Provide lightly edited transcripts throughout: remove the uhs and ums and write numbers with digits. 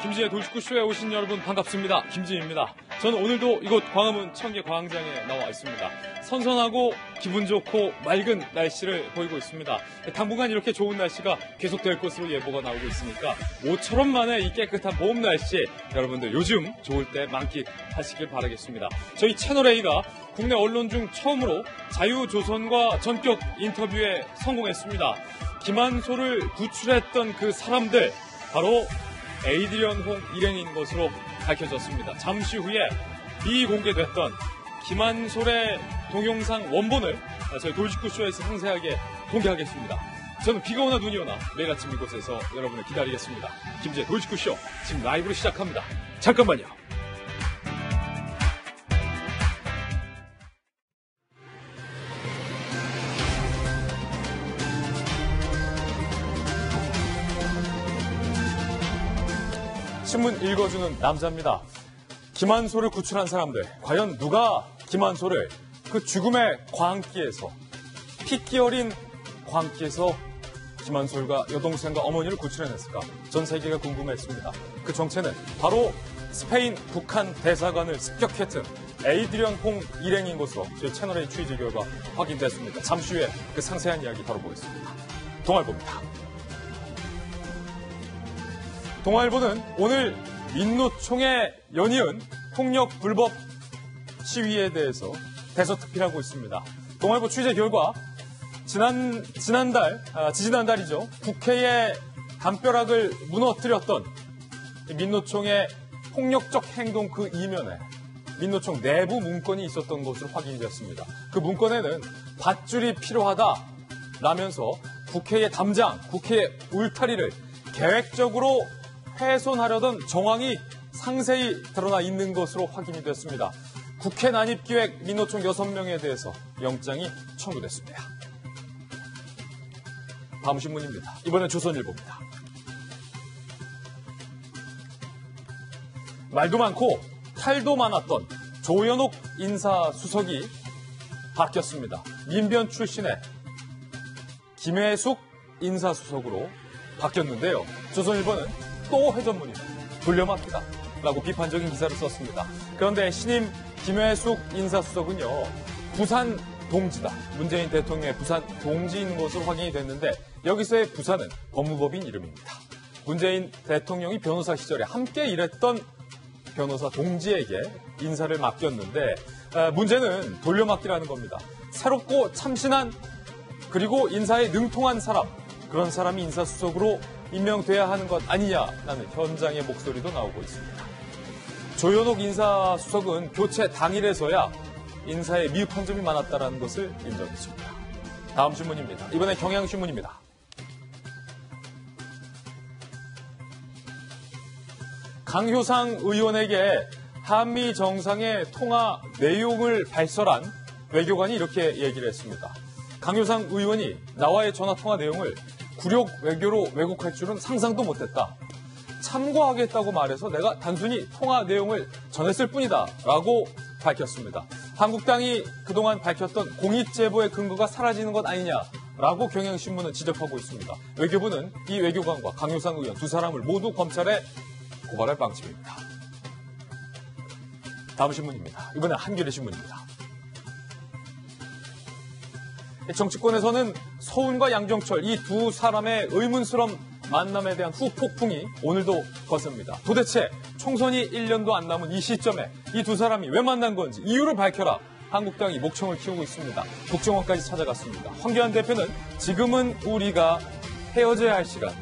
김지의 돌직구쇼에 오신 여러분 반갑습니다. 김지입니다. 저는 오늘도 이곳 광화문 청계광장에 나와 있습니다. 선선하고 기분 좋고 맑은 날씨를 보이고 있습니다. 당분간 이렇게 좋은 날씨가 계속될 것으로 예보가 나오고 있으니까 모처럼 만에 이 깨끗한 봄 날씨에 여러분들 요즘 좋을 때 만끽하시길 바라겠습니다. 저희 채널A가 국내 언론 중 처음으로 자유조선과 전격 인터뷰에 성공했습니다. 김한소를 구출했던 그 사람들 바로 에이드리언 홍 일행인 것으로 밝혀졌습니다. 잠시 후에 미공개됐던 김한솔의 동영상 원본을 저희 돌직구쇼에서 상세하게 공개하겠습니다. 저는 비가 오나 눈이 오나 매일 아침 이곳에서 여러분을 기다리겠습니다. 김지의 돌직구쇼 지금 라이브로 시작합니다. 잠깐만요. 신문 읽어주는 남자입니다. 김한솔을 구출한 사람들, 과연 누가 김한솔을 그 죽음의 광기에서, 피 어린 광기에서 김한솔과 여동생과 어머니를 구출해냈을까? 전 세계가 궁금했습니다. 그 정체는 바로 스페인 북한 대사관을 습격했던 에이드리언 홍 일행인 것으로 저희 채널의 취재 결과 확인됐습니다. 잠시 후에 그 상세한 이야기 다뤄보겠습니다. 동아일보입니다. 동아일보는 오늘 민노총에 연이은 폭력 불법 시위에 대해서 대서특필하고 있습니다. 동아일보 취재 결과 지지난달이죠. 국회의 담벼락을 무너뜨렸던 민노총의 폭력적 행동 그 이면에 민노총 내부 문건이 있었던 것으로 확인이 됐습니다. 그 문건에는 밧줄이 필요하다라면서 국회의 담장, 국회의 울타리를 계획적으로 훼손하려던 정황이 상세히 드러나 있는 것으로 확인이 됐습니다. 국회 난입기획 민노총 6명에 대해서 영장이 청구됐습니다. 다음 신문입니다. 이번엔 조선일보입니다. 말도 많고 탈도 많았던 조현옥 인사수석이 바뀌었습니다. 민변 출신의 김혜숙 인사수석으로 바뀌었는데요. 조선일보는 또 회전문이다. 돌려막기다. 라고 비판적인 기사를 썼습니다. 그런데 신임 김혜숙 인사수석은요. 부산 동지다. 문재인 대통령의 부산 동지인 것으로 확인이 됐는데 여기서의 부산은 법무법인 이름입니다. 문재인 대통령이 변호사 시절에 함께 일했던 변호사 동지에게 인사를 맡겼는데 문제는 돌려막기라는 겁니다. 새롭고 참신한 그리고 인사에 능통한 사람, 그런 사람이 인사수석으로 임명돼야 하는 것 아니냐라는 현장의 목소리도 나오고 있습니다. 조현옥 인사수석은 교체 당일에서야 인사에 미흡한 점이 많았다는 것을 인정했습니다. 다음 신문입니다. 이번엔 경향신문입니다. 강효상 의원에게 한미 정상의 통화 내용을 발설한 외교관이 이렇게 얘기를 했습니다. 강효상 의원이 나와의 전화통화 내용을 굴욕 외교로 왜곡할 줄은 상상도 못했다. 참고하겠다고 말해서 내가 단순히 통화 내용을 전했을 뿐이다. 라고 밝혔습니다. 한국당이 그동안 밝혔던 공익제보의 근거가 사라지는 것 아니냐라고 경향신문은 지적하고 있습니다. 외교부는 이 외교관과 강효상 의원 두 사람을 모두 검찰에 고발할 방침입니다. 다음 신문입니다. 이번엔 한겨레 신문입니다. 정치권에서는 서훈과 양정철 이 두 사람의 의문스러운 만남에 대한 후폭풍이 오늘도 거셉니다. 도대체 총선이 1년도 안 남은 이 시점에 이 두 사람이 왜 만난 건지 이유를 밝혀라. 한국당이 목청을 키우고 있습니다. 국정원까지 찾아갔습니다. 황교안 대표는 지금은 우리가 헤어져야 할 시간,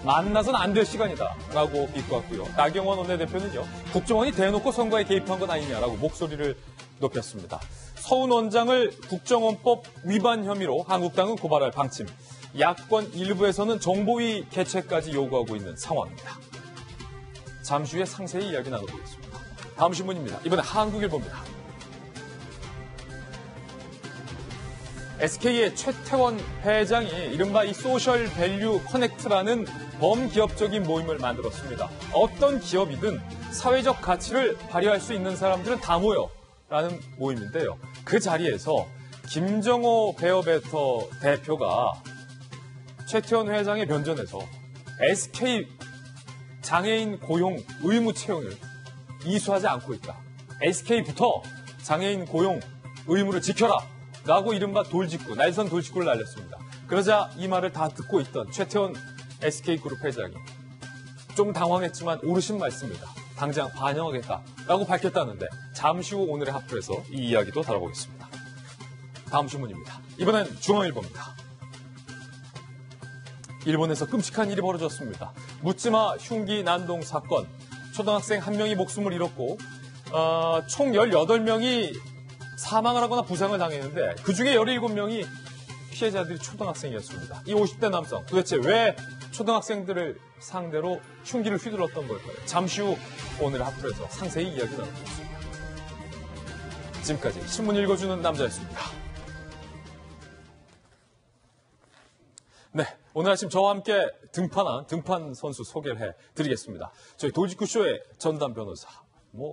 만나선 안 될 시간이다 라고 비꼬았고요. 나경원 원내대표는요. 국정원이 대놓고 선거에 개입한 것 아니냐라고 목소리를 높였습니다. 서훈 원장을 국정원법 위반 혐의로 한국당은 고발할 방침. 야권 일부에서는 정보위 개최까지 요구하고 있는 상황입니다. 잠시 후에 상세히 이야기 나눠보겠습니다. 다음 신문입니다. 이번엔 한국일보입니다. SK의 최태원 회장이 이른바 이 소셜 밸류 커넥트라는 범기업적인 모임을 만들었습니다. 어떤 기업이든 사회적 가치를 발휘할 수 있는 사람들은 다 모여라는 모임인데요. 그 자리에서 김정호 베어베터 대표가 최태원 회장의 변전에서 SK 장애인 고용 의무 채용을 이수하지 않고 있다. SK부터 장애인 고용 의무를 지켜라 라고 이른바 돌직구, 날선 돌직구를 날렸습니다. 그러자 이 말을 다 듣고 있던 최태원 SK그룹 회장이 좀 당황했지만 옳으신 말씀입니다. 당장 반영하겠다라고 밝혔다는데 잠시 후 오늘의 하프에서 이 이야기도 다뤄보겠습니다. 다음 신문입니다. 이번엔 중앙일보입니다. 일본에서 끔찍한 일이 벌어졌습니다. 묻지마 흉기 난동 사건. 초등학생 1명이 목숨을 잃었고 총 18명이 사망을 하거나 부상을 당했는데 그중에 17명이 피해자들이 초등학생이었습니다. 이 50대 남성 도대체 왜 초등학생들을 상대로 흉기를 휘둘렀던 걸까요? 잠시 후 오늘 하프에서 상세히 이야기 나눠보겠습니다. 지금까지 신문 읽어주는 남자였습니다. 네, 오늘 아침 저와 함께 등판한 등판 선수 소개를 해드리겠습니다. 저희 돌직구쇼의 전담 변호사,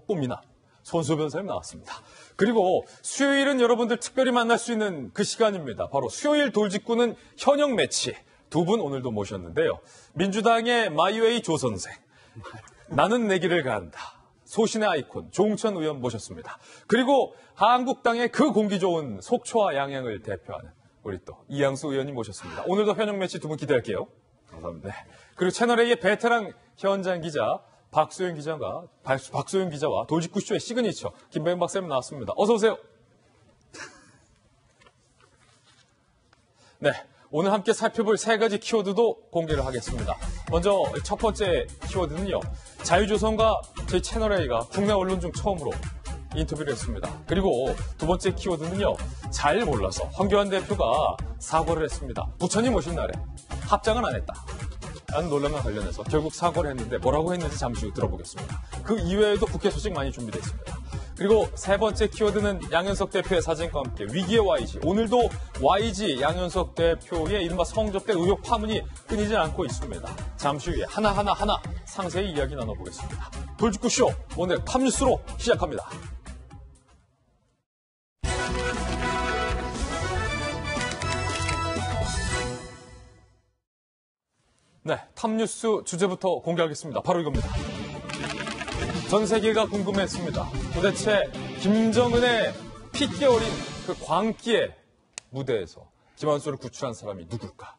꽃미나 손수 변호사님 나왔습니다. 그리고 수요일은 여러분들 특별히 만날 수 있는 그 시간입니다. 바로 수요일 돌직구는 현역 매치. 두 분 오늘도 모셨는데요. 민주당의 마이웨이 조 선생, 나는 내 길을 간다. 소신의 아이콘 조홍천 의원 모셨습니다. 그리고 한국당의 그 공기 좋은 속초와 양양을 대표하는 우리 또 이양수 의원님 모셨습니다. 오늘도 현역 매치 두 분 기대할게요. 감사합니다. 네. 그리고 채널A의 베테랑 현장 기자 박소영 기자와 돌직구쇼의 시그니처 김배영 박사님 나왔습니다. 어서 오세요. 네. 오늘 함께 살펴볼 세 가지 키워드도 공개를 하겠습니다. 먼저 첫 번째 키워드는요. 자유조선과 저희 채널A가 국내 언론 중 처음으로 인터뷰를 했습니다. 그리고 두 번째 키워드는요. 잘 몰라서 황교안 대표가 사과를 했습니다. 부처님 오신 날에 합장은 안 했다 라는 논란과 관련해서 결국 사과를 했는데 뭐라고 했는지 잠시 후 들어보겠습니다. 그 이외에도 국회 소식 많이 준비되어 있습니다. 그리고 세 번째 키워드는 양현석 대표의 사진과 함께 위기의 YG. 오늘도 YG 양현석 대표의 이른바 성접대 의혹 파문이 끊이지 않고 있습니다. 잠시 후에 하나하나 상세히 이야기 나눠보겠습니다. 돌직구쇼 오늘 탑뉴스로 시작합니다. 네, 탑뉴스 주제부터 공개하겠습니다. 바로 이겁니다. 전 세계가 궁금했습니다. 도대체 김정은의 핏기 어린 그 광기의 무대에서 김한소를 구출한 사람이 누굴까?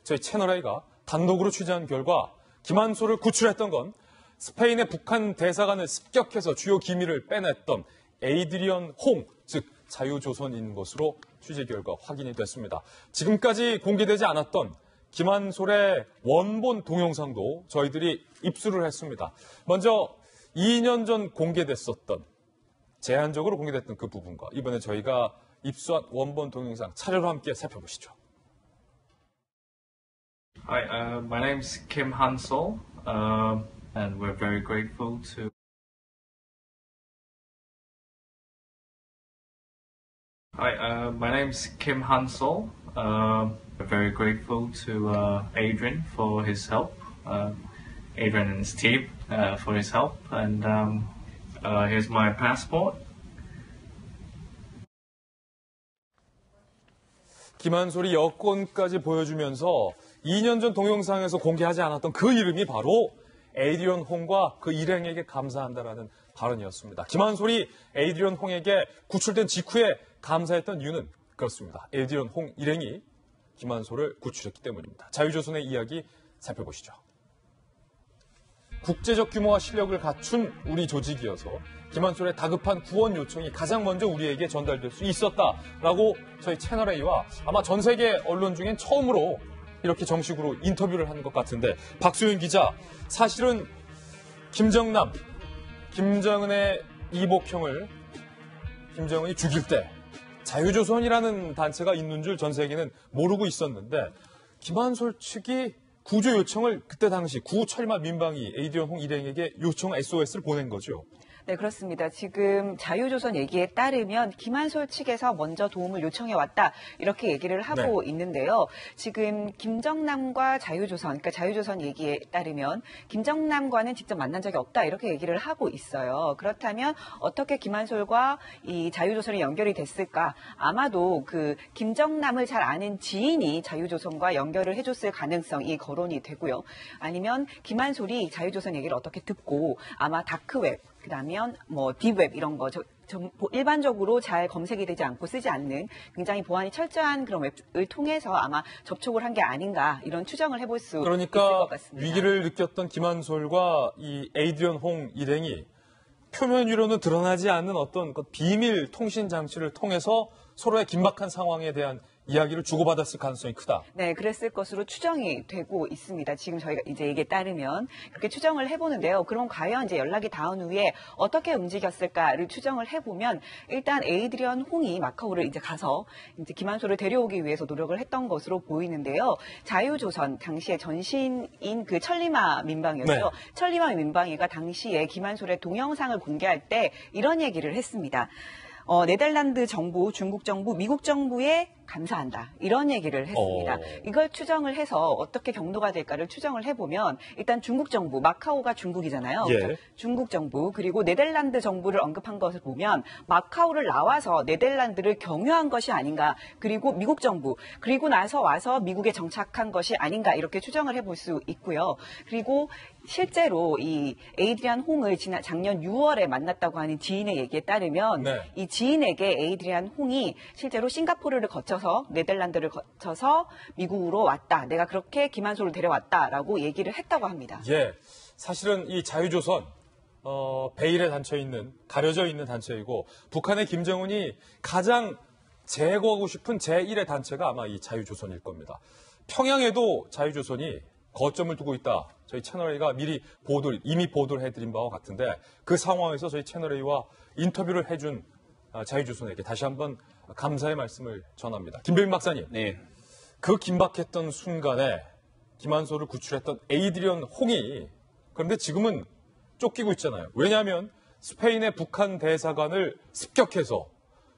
저희 채널A가 단독으로 취재한 결과 김한소를 구출했던 건 스페인의 북한 대사관을 습격해서 주요 기밀을 빼냈던 에이드리언 홍, 즉 자유조선인 것으로 취재 결과 확인이 됐습니다. 지금까지 공개되지 않았던 김한솔의 원본 동영상도 저희들이 입수를 했습니다. 먼저 2년 전 공개됐었던, 제한적으로 공개됐던 그 부분과 이번에 저희가 입수한 원본 동영상 차례로 함께 살펴보시죠. Hi, my name's Kim Han-sol, and we're very grateful to Hi, my name's Kim Han-sol. We're very grateful to Adrian for his help, Adrian and his team for his help, and here's my passport. 김한솔이 여권까지 보여주면서 2년 전 동영상에서 공개하지 않았던 그 이름이 바로 에이드리언 홍과 그 일행에게 감사한다라는 발언이었습니다. 김한솔이 에이드리언 홍에게 구출된 직후에 감사했던 이유는 그렇습니다. 에이드리언 홍 일행이 김한솔을 구출했기 때문입니다. 자유조선의 이야기 살펴보시죠. 국제적 규모와 실력을 갖춘 우리 조직이어서 김한솔의 다급한 구원 요청이 가장 먼저 우리에게 전달될 수 있었다라고 저희 채널A와 아마 전 세계 언론 중엔 처음으로 이렇게 정식으로 인터뷰를 하는 것 같은데, 박소영 기자, 사실은 김정남, 김정은의 이복형을 김정은이 죽일 때 자유조선이라는 단체가 있는 줄 전 세계는 모르고 있었는데, 김한솔 측이 구조 요청을 그때 당시 구철마 민방위 에이드리언 홍 일행에게 요청 SOS를 보낸 거죠. 네, 그렇습니다. 지금 자유조선 얘기에 따르면 김한솔 측에서 먼저 도움을 요청해 왔다 이렇게 얘기를 하고 있는데요. 지금 김정남과 자유조선, 그러니까 자유조선 얘기에 따르면 김정남과는 직접 만난 적이 없다 이렇게 얘기를 하고 있어요. 그렇다면 어떻게 김한솔과 이 자유조선이 연결이 됐을까? 아마도 그 김정남을 잘 아는 지인이 자유조선과 연결을 해줬을 가능성이 거론이 되고요. 아니면 김한솔이 자유조선 얘기를 어떻게 듣고 아마 다크웹, 그다음에 뭐 딥웹 이런 거 일반적으로 잘 검색이 되지 않고 쓰지 않는 굉장히 보안이 철저한 그런 웹을 통해서 아마 접촉을 한 게 아닌가 이런 추정을 해볼 수 있을 것 같습니다. 위기를 느꼈던 김한솔과 이 에이드리언 홍 일행이 표면 위로는 드러나지 않는 어떤 그 비밀 통신 장치를 통해서 서로의 긴박한 상황에 대한 이야기를 주고받았을 가능성이 크다. 네, 그랬을 것으로 추정이 되고 있습니다. 지금 저희가 이제 얘기에 따르면 그렇게 추정을 해보는데요. 그럼 과연 이제 연락이 닿은 후에 어떻게 움직였을까를 추정을 해보면 일단 에이드리언 홍이 마카오를 이제 가서 이제 김한솔을 데려오기 위해서 노력을 했던 것으로 보이는데요. 자유조선 당시에 전신인 그 천리마 민방위였죠. 네. 천리마 민방위가 당시에 김한솔의 동영상을 공개할 때 이런 얘기를 했습니다. 네덜란드 정부, 중국 정부, 미국 정부에 감사한다. 이런 얘기를 했습니다. 이걸 추정을 해서 어떻게 경로가 될까를 추정을 해보면 일단 중국 정부, 마카오가 중국이잖아요. 예. 중국 정부 그리고 네덜란드 정부를 언급한 것을 보면 마카오를 나와서 네덜란드를 경유한 것이 아닌가. 그리고 미국 정부 그리고 나서 와서 미국에 정착한 것이 아닌가 이렇게 추정을 해볼 수 있고요. 그리고 실제로 이 에이드리안 홍을 작년 6월에 만났다고 하는 지인의 얘기에 따르면 이 지인에게 에이드리안 홍이 실제로 싱가포르를 거쳐서 네덜란드를 거쳐서 미국으로 왔다. 내가 그렇게 김한솔을 데려왔다라고 얘기를 했다고 합니다. 예, 사실은 이 자유조선 베일에 닫혀 있는 가려져 있는 단체이고 북한의 김정은이 가장 제거하고 싶은 제1의 단체가 아마 이 자유조선일 겁니다. 평양에도 자유조선이 거점을 두고 있다. 저희 채널A가 이미 보도를 해드린 바와 같은데 그 상황에서 저희 채널A와 인터뷰를 해준 자유조선에게 다시 한번 감사의 말씀을 전합니다. 김병민 박사님. 네. 그 긴박했던 순간에 김한솔을 구출했던 에이드리언 홍이 그런데 지금은 쫓기고 있잖아요. 왜냐하면 스페인의 북한 대사관을 습격해서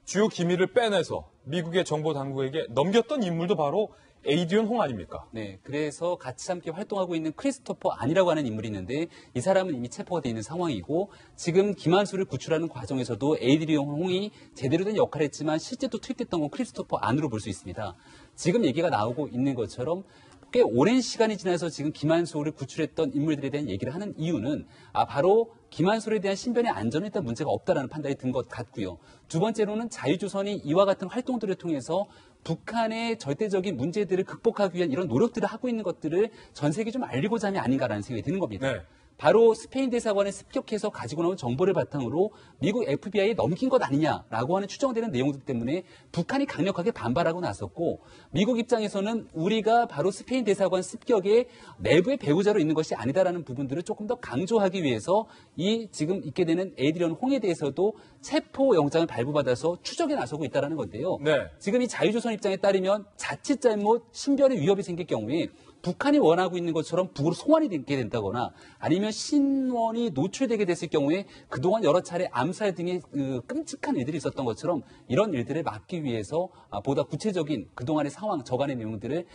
주요 기밀을 빼내서 미국의 정보 당국에게 넘겼던 인물도 바로 에이드리언 홍 아닙니까? 네, 그래서 같이 함께 활동하고 있는 크리스토퍼 안이라고 하는 인물이 있는데 이 사람은 이미 체포가 되어 있는 상황이고 지금 김한솔을 구출하는 과정에서도 에이드리언 홍이 제대로 된 역할을 했지만 실제 또 투입됐던 건 크리스토퍼 안으로 볼 수 있습니다. 지금 얘기가 나오고 있는 것처럼 꽤 오랜 시간이 지나서 지금 김한솔을 구출했던 인물들에 대한 얘기를 하는 이유는 바로 김한솔에 대한 신변의 안전에 일단 문제가 없다라는 판단이 든 것 같고요. 두 번째로는 자유조선이 이와 같은 활동들을 통해서 북한의 절대적인 문제들을 극복하기 위한 이런 노력들을 하고 있는 것들을 전 세계에 좀 알리고자 함이 아닌가라는 생각이 드는 겁니다. 네. 바로 스페인 대사관에 습격해서 가지고 나온 정보를 바탕으로 미국 FBI에 넘긴 것 아니냐라고 하는 추정되는 내용들 때문에 북한이 강력하게 반발하고 나섰고 미국 입장에서는 우리가 바로 스페인 대사관 습격의 내부의 배후자로 있는 것이 아니다라는 부분들을 조금 더 강조하기 위해서 이 지금 있게 되는 에이드리언 홍에 대해서도 체포 영장을 발부받아서 추적에 나서고 있다는 건데요. 네. 지금 이 자유조선 입장에 따르면 자칫 잘못 신변의 위협이 생길 경우에 북한이 원하고 있는 것처럼 북으로 송환이 되게 된다거나 아니면 신원이 노출되게 됐을 경우에 그동안 여러 차례 암살 등의 끔찍한 일들이 있었던 것처럼 이런 일들을 막기 위해서 보다 구체적인 그동안의 상황, 저간의 내용들을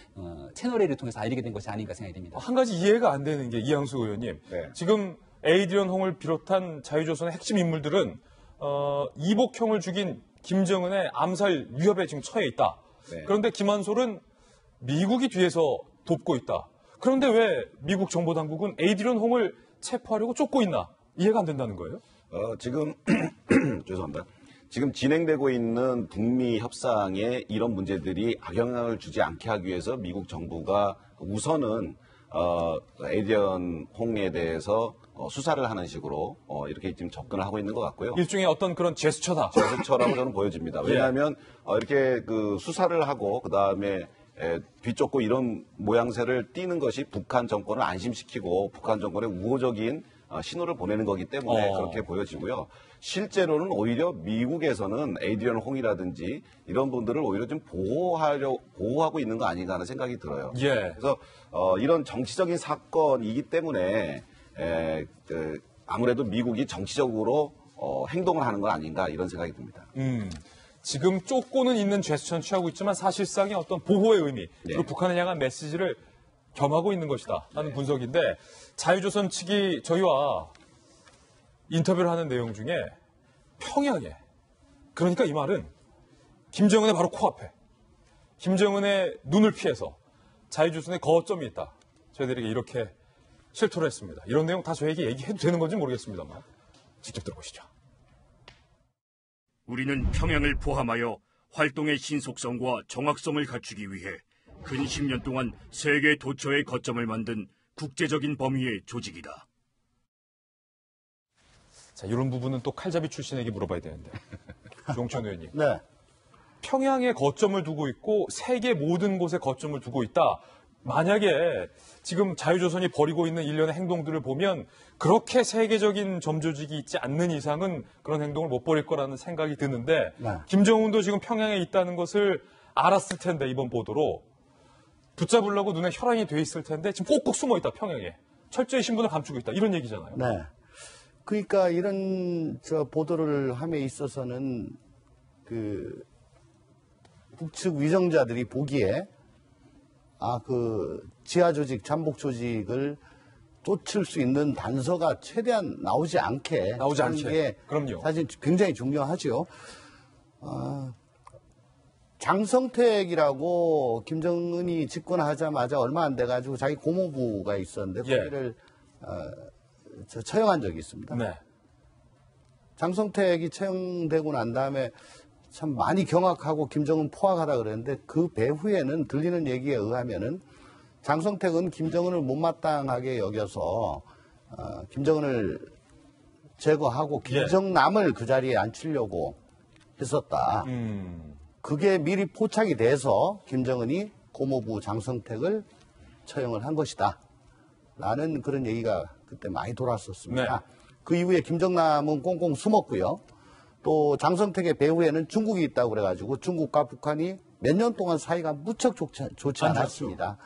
채널A를 통해서 알리게 된 것이 아닌가 생각이 됩니다. 한 가지 이해가 안 되는 게 이양수 의원님. 네. 지금 에이드리언 홍을 비롯한 자유조선의 핵심 인물들은 이복형을 죽인 김정은의 암살 위협에 지금 처해 있다. 네. 그런데 김한솔은 미국이 뒤에서 돕고 있다. 그런데 왜 미국 정보 당국은 에이드리언 홍을 체포하려고 쫓고 있나? 이해가 안 된다는 거예요? 지금 죄송합니다. 지금 진행되고 있는 북미 협상에 이런 문제들이 악영향을 주지 않게 하기 위해서 미국 정부가 우선은 에이드리언 홍에 대해서 수사를 하는 식으로 이렇게 지금 접근을 하고 있는 것 같고요. 일종의 어떤 그런 제스처다. 제스처라고 저는 보여집니다. 왜냐하면 이렇게 그 수사를 하고 그 다음에 뒤쫓고 이런 모양새를 띠는 것이 북한 정권을 안심시키고 북한 정권의 우호적인 신호를 보내는 거기 때문에 그렇게 보여지고요. 실제로는 오히려 미국에서는 에이드리언 홍이라든지 이런 분들을 오히려 좀 보호하고 있는 거 아닌가 하는 생각이 들어요. 예. 그래서 이런 정치적인 사건이기 때문에 아무래도 미국이 정치적으로 행동을 하는 건 아닌가 이런 생각이 듭니다. 지금 쫓고는 있는 제스처는 취하고 있지만 사실상의 어떤 보호의 의미, 그리고 북한을 향한 메시지를 겸하고 있는 것이다 라는 분석인데 자유조선 측이 저희와 인터뷰를 하는 내용 중에 평양에, 그러니까 이 말은 김정은의 바로 코앞에 김정은의 눈을 피해서 자유조선의 거점이 있다. 저희들에게 이렇게 실토를 했습니다. 이런 내용 다 저에게 얘기해도 되는 건지 모르겠습니다만 직접 들어보시죠. 우리는 평양을 포함하여 활동의 신속성과 정확성을 갖추기 위해 근 10년 동안 세계 도처의 거점을 만든 국제적인 범위의 조직이다. 자, 이런 부분은 또 칼잡이 출신에게 물어봐야 되는데. 용천 의원님. 네. 평양에 거점을 두고 있고 세계 모든 곳에 거점을 두고 있다. 만약에 지금 자유조선이 벌이고 있는 일련의 행동들을 보면 그렇게 세계적인 점조직이 있지 않는 이상은 그런 행동을 못 벌일 거라는 생각이 드는데 네. 김정은도 지금 평양에 있다는 것을 알았을 텐데 이번 보도로 붙잡으려고 눈에 혈안이 돼 있을 텐데 지금 꼭꼭 숨어 있다 평양에. 철저히 신분을 감추고 있다. 이런 얘기잖아요. 네. 그러니까 이런 보도를 함에 있어서는 그 북측 위정자들이 보기에 그 지하 조직, 잠복 조직을 쫓을 수 있는 단서가 최대한 나오지 않게 하는 게 그럼요. 사실 굉장히 중요하죠. 장성택이라고 김정은이 집권하자마자 얼마 안 돼가지고 자기 고모부가 있었는데 거기를 처형한 적이 있습니다. 네. 장성택이 처형되고 난 다음에 참 많이 경악하고 김정은 포악하다 그랬는데 그 배후에는 들리는 얘기에 의하면은 장성택은 김정은을 못마땅하게 여겨서 김정은을 제거하고 김정남을 그 자리에 앉히려고 했었다. 그게 미리 포착이 돼서 김정은이 고모부 장성택을 처형을 한 것이다. 라는 그런 얘기가 그때 많이 돌았었습니다. 네. 그 이후에 김정남은 꽁꽁 숨었고요. 또 장성택의 배후에는 중국이 있다고 그래가지고 중국과 북한이 몇 년 동안 사이가 무척 좋지 않았습니다.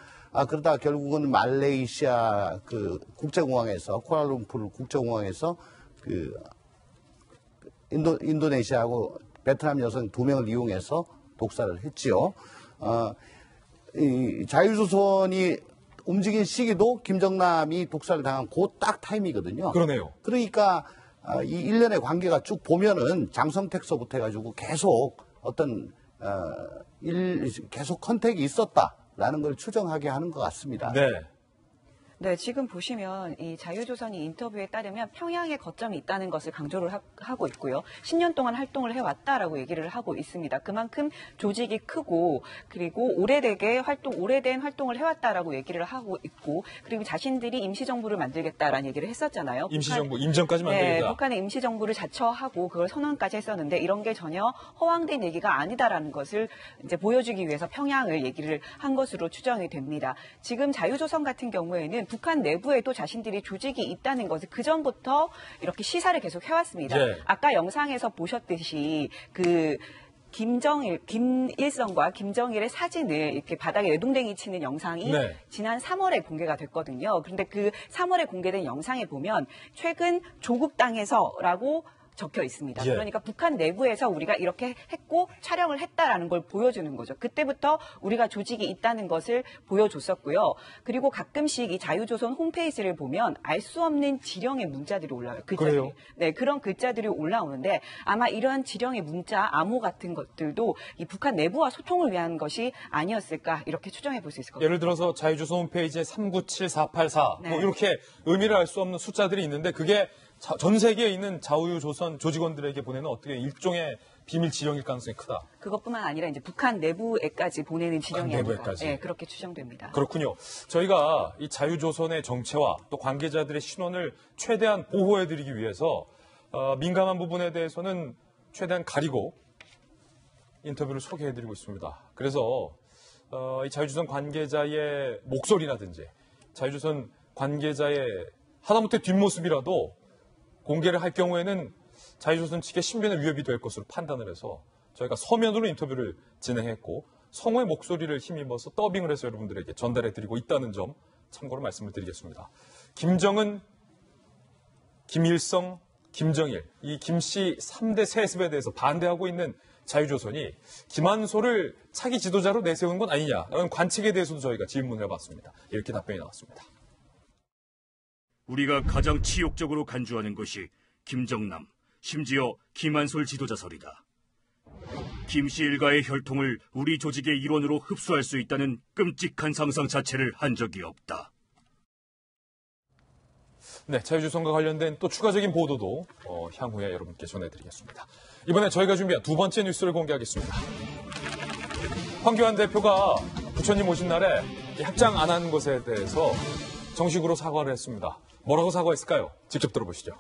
그러다 결국은 말레이시아 그 국제공항에서 쿠알라룸푸르 국제공항에서 그 인도네시아하고 베트남 여성 2명을 이용해서 독사를 했지요. 이 자유조선이 움직인 시기도 김정남이 독사를 당한 그 딱 타임이거든요. 그러네요. 그러니까 이 일련의 관계가 쭉 보면은 장성택서부터 해가지고 계속 어떤 계속 컨택이 있었다라는 걸 추정하게 하는 것 같습니다. 네. 네, 지금 보시면 이 자유조선이 인터뷰에 따르면 평양에 거점이 있다는 것을 강조를 하고 있고요. 10년 동안 활동을 해왔다라고 얘기를 하고 있습니다. 그만큼 조직이 크고 그리고 오래된 활동을 해왔다라고 얘기를 하고 있고 그리고 자신들이 임시정부를 만들겠다라는 얘기를 했었잖아요. 임시정부, 임정까지 만들겠다. 네, 북한의 임시정부를 자처하고 그걸 선언까지 했었는데 이런 게 전혀 허황된 얘기가 아니다라는 것을 이제 보여주기 위해서 평양을 얘기를 한 것으로 추정이 됩니다. 지금 자유조선 같은 경우에는 북한 내부에도 자신들이 조직이 있다는 것을 그전부터 이렇게 시사를 계속 해왔습니다. 네. 아까 영상에서 보셨듯이 김일성과 김정일의 사진을 이렇게 바닥에 외동댕이 치는 영상이 지난 3월에 공개가 됐거든요. 그런데 그 3월에 공개된 영상에 보면 최근 조국 땅에서라고 적혀 있습니다. 그러니까 북한 내부에서 우리가 이렇게 했고 촬영을 했다라는 걸 보여주는 거죠. 그때부터 우리가 조직이 있다는 것을 보여줬었고요. 그리고 가끔씩 이 자유조선 홈페이지를 보면 알 수 없는 지령의 문자들이 올라와요. 글자들이. 그래요? 네, 그런 글자들이 올라오는데 아마 이러한 지령의 문자, 암호 같은 것들도 이 북한 내부와 소통을 위한 것이 아니었을까 이렇게 추정해 볼 수 있을 것 같습니다. 예를 들어서 자유조선 홈페이지에 397484 뭐 이렇게 의미를 알 수 없는 숫자들이 있는데 그게 전 세계에 있는 자유조선 조직원들에게 보내는 어떻게 일종의 비밀 지령일 가능성이 크다. 그것뿐만 아니라 이제 북한 내부에까지 보내는 지령이 아닌가. 내부에까지. 네, 그렇게 추정됩니다. 그렇군요. 저희가 이 자유조선의 정체와 또 관계자들의 신원을 최대한 보호해드리기 위해서 민감한 부분에 대해서는 최대한 가리고 인터뷰를 소개해드리고 있습니다. 그래서 이 자유조선 관계자의 목소리라든지 자유조선 관계자의 하다못해 뒷모습이라도 공개를 할 경우에는 자유조선 측의 신변에 위협이 될 것으로 판단을 해서 저희가 서면으로 인터뷰를 진행했고 성우의 목소리를 힘입어서 더빙을 해서 여러분들에게 전달해드리고 있다는 점 참고로 말씀을 드리겠습니다. 김정은, 김일성, 김정일, 이 김씨 3대 세습에 대해서 반대하고 있는 자유조선이 김한소를 차기 지도자로 내세운 건 아니냐라는 관측에 대해서도 저희가 질문을 해봤습니다. 이렇게 답변이 나왔습니다. 우리가 가장 치욕적으로 간주하는 것이 김정남, 심지어 김한솔 지도자설이다. 김씨 일가의 혈통을 우리 조직의 일원으로 흡수할 수 있다는 끔찍한 상상 자체를 한 적이 없다. 네, 자유조선과 관련된 또 추가적인 보도도 향후에 여러분께 전해드리겠습니다. 이번에 저희가 준비한 두 번째 뉴스를 공개하겠습니다. 황교안 대표가 부처님 오신 날에 합장 안 한 것에 대해서 정식으로 사과를 했습니다. 뭐라고 사과했을까요? 직접 들어보시죠.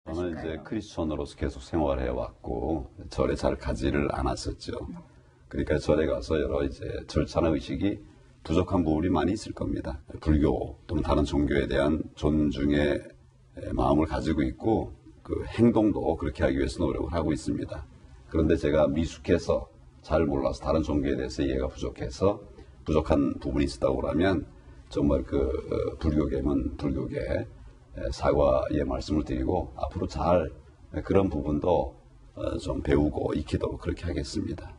저는 이제 크리스천으로서 계속 생활해 왔고 절에 잘 가지를 않았었죠. 그러니까 절에 가서 여러 이제 절차나 의식이 부족한 부분이 많이 있을 겁니다. 불교 또는 다른 종교에 대한 존중의 마음을 가지고 있고 그 행동도 그렇게 하기 위해서 노력을 하고 있습니다. 그런데 제가 미숙해서 잘 몰라서 다른 종교에 대해서 이해가 부족해서 부족한 부분이 있었다고 하면 정말 그 불교계면 불교계 사과의 말씀을 드리고 앞으로 잘 그런 부분도 좀 배우고 익히도록 그렇게 하겠습니다.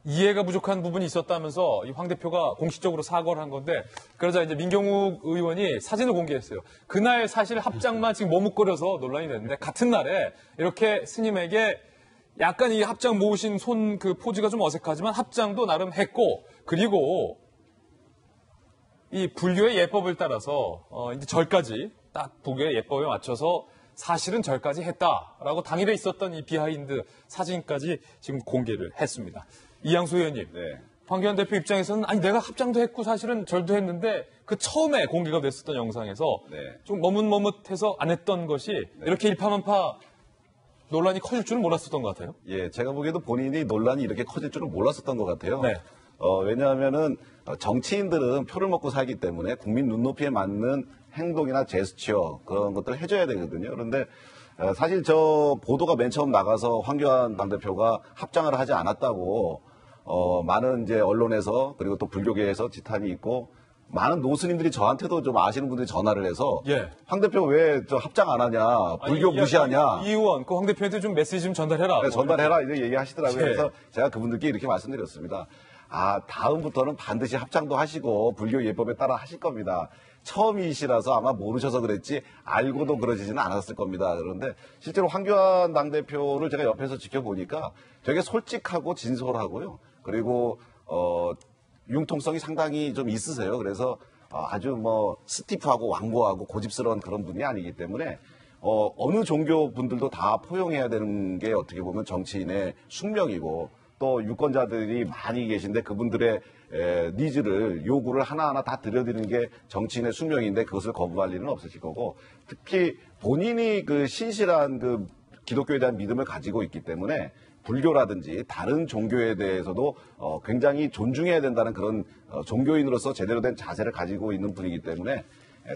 이해가 부족한 부분이 있었다면서 이 황 대표가 공식적으로 사과를 한 건데 그러자 이제 민경욱 의원이 사진을 공개했어요. 그날 사실 합장만 지금 머뭇거려서 논란이 됐는데 같은 날에 이렇게 스님에게 약간 이 합장 모으신 손 그 포즈가 좀 어색하지만 합장도 나름 했고 그리고 이 불교의 예법을 따라서 이제 절까지 딱 불교의 예법에 맞춰서 사실은 절까지 했다라고 당일에 있었던 이 비하인드 사진까지 지금 공개를 했습니다. 이양수 의원님, 네. 황교안 대표 입장에서는 아니 내가 합장도 했고 사실은 절도 했는데 그 처음에 공개가 됐었던 영상에서 네. 좀 머뭇머뭇해서 안 했던 것이 이렇게 일파만파 논란이 커질 줄은 몰랐었던 것 같아요. 예, 제가 보기에도 본인이 논란이 이렇게 커질 줄은 몰랐었던 것 같아요. 네. 왜냐하면은 정치인들은 표를 먹고 살기 때문에 국민 눈높이에 맞는 행동이나 제스처 그런 것들을 해줘야 되거든요. 그런데 사실 저 보도가 맨 처음 나가서 황교안 당대표가 합장을 하지 않았다고 많은 이제 언론에서 그리고 또 불교계에서 지탄이 있고 많은 노스님들이 저한테도 좀 아시는 분들이 전화를 해서 예. 황 대표 왜 저 합장 안 하냐 불교 무시하냐 이 의원 그 황 대표한테 좀 메시지 좀 전달해라. 네, 전달해라 이제 얘기하시더라고요. 예. 그래서 제가 그분들께 이렇게 말씀드렸습니다. 다음부터는 반드시 합장도 하시고 불교 예법에 따라 하실 겁니다. 처음이시라서 아마 모르셔서 그랬지 알고도 그러시지는 않았을 겁니다. 그런데 실제로 황교안 당대표를 제가 옆에서 지켜보니까 되게 솔직하고 진솔하고요. 그리고 융통성이 상당히 좀 있으세요. 그래서 아주 뭐 스티프하고 완고하고 고집스러운 그런 분이 아니기 때문에 어느 종교 분들도 다 포용해야 되는 게 어떻게 보면 정치인의 숙명이고 또 유권자들이 많이 계신데 그분들의 니즈를 요구를 하나하나 다 들여드리는 게 정치인의 숙명인데 그것을 거부할 일은 없으실 거고 특히 본인이 그 신실한 그 기독교에 대한 믿음을 가지고 있기 때문에 불교라든지 다른 종교에 대해서도 굉장히 존중해야 된다는 그런 종교인으로서 제대로 된 자세를 가지고 있는 분이기 때문에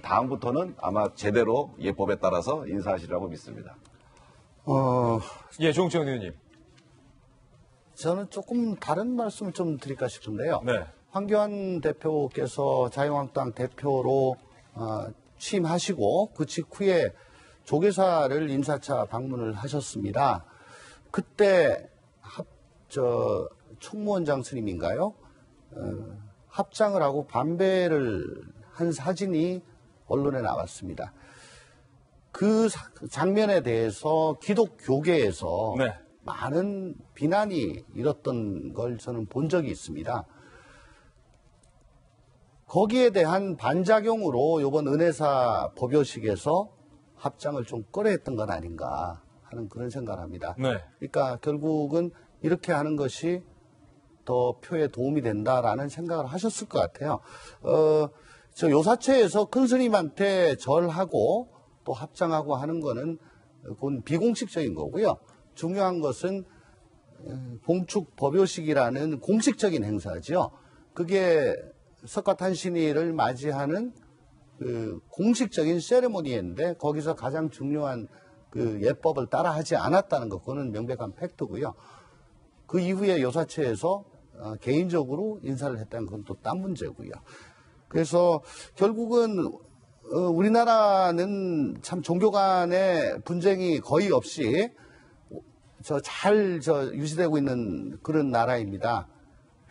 다음부터는 아마 제대로 예법에 따라서 인사하시리라고 믿습니다. 예, 조홍천 의원님. 저는 조금 다른 말씀을 좀 드릴까 싶은데요. 네. 황교안 대표께서 자유한국당 대표로 취임하시고 그 직후에 조계사를 인사차 방문을 하셨습니다. 그때 총무원장 스님인가요? 합장을 하고 반배를 한 사진이 언론에 나왔습니다. 그 장면에 대해서 기독교계에서 네. 많은 비난이 일었던 걸 저는 본 적이 있습니다. 거기에 대한 반작용으로 이번 은혜사 법요식에서 합장을 좀 꺼려했던 건 아닌가 하는 그런 생각을 합니다. 네. 그러니까 결국은 이렇게 하는 것이 더 표에 도움이 된다라는 생각을 하셨을 것 같아요. 저 요사체에서 큰 스님한테 절하고 또 합장하고 하는 거는 그건 비공식적인 거고요. 중요한 것은 봉축 법요식이라는 공식적인 행사죠. 그게 석가탄신일을 맞이하는 그 공식적인 세레모니인데 거기서 가장 중요한 그 예법을 따라하지 않았다는 것, 그거는 명백한 팩트고요. 그 이후에 요사체에서 개인적으로 인사를 했다는 건 또 딴 문제고요. 그래서 결국은 우리나라는 참 종교 간의 분쟁이 거의 없이 잘 유지되고 있는 그런 나라입니다.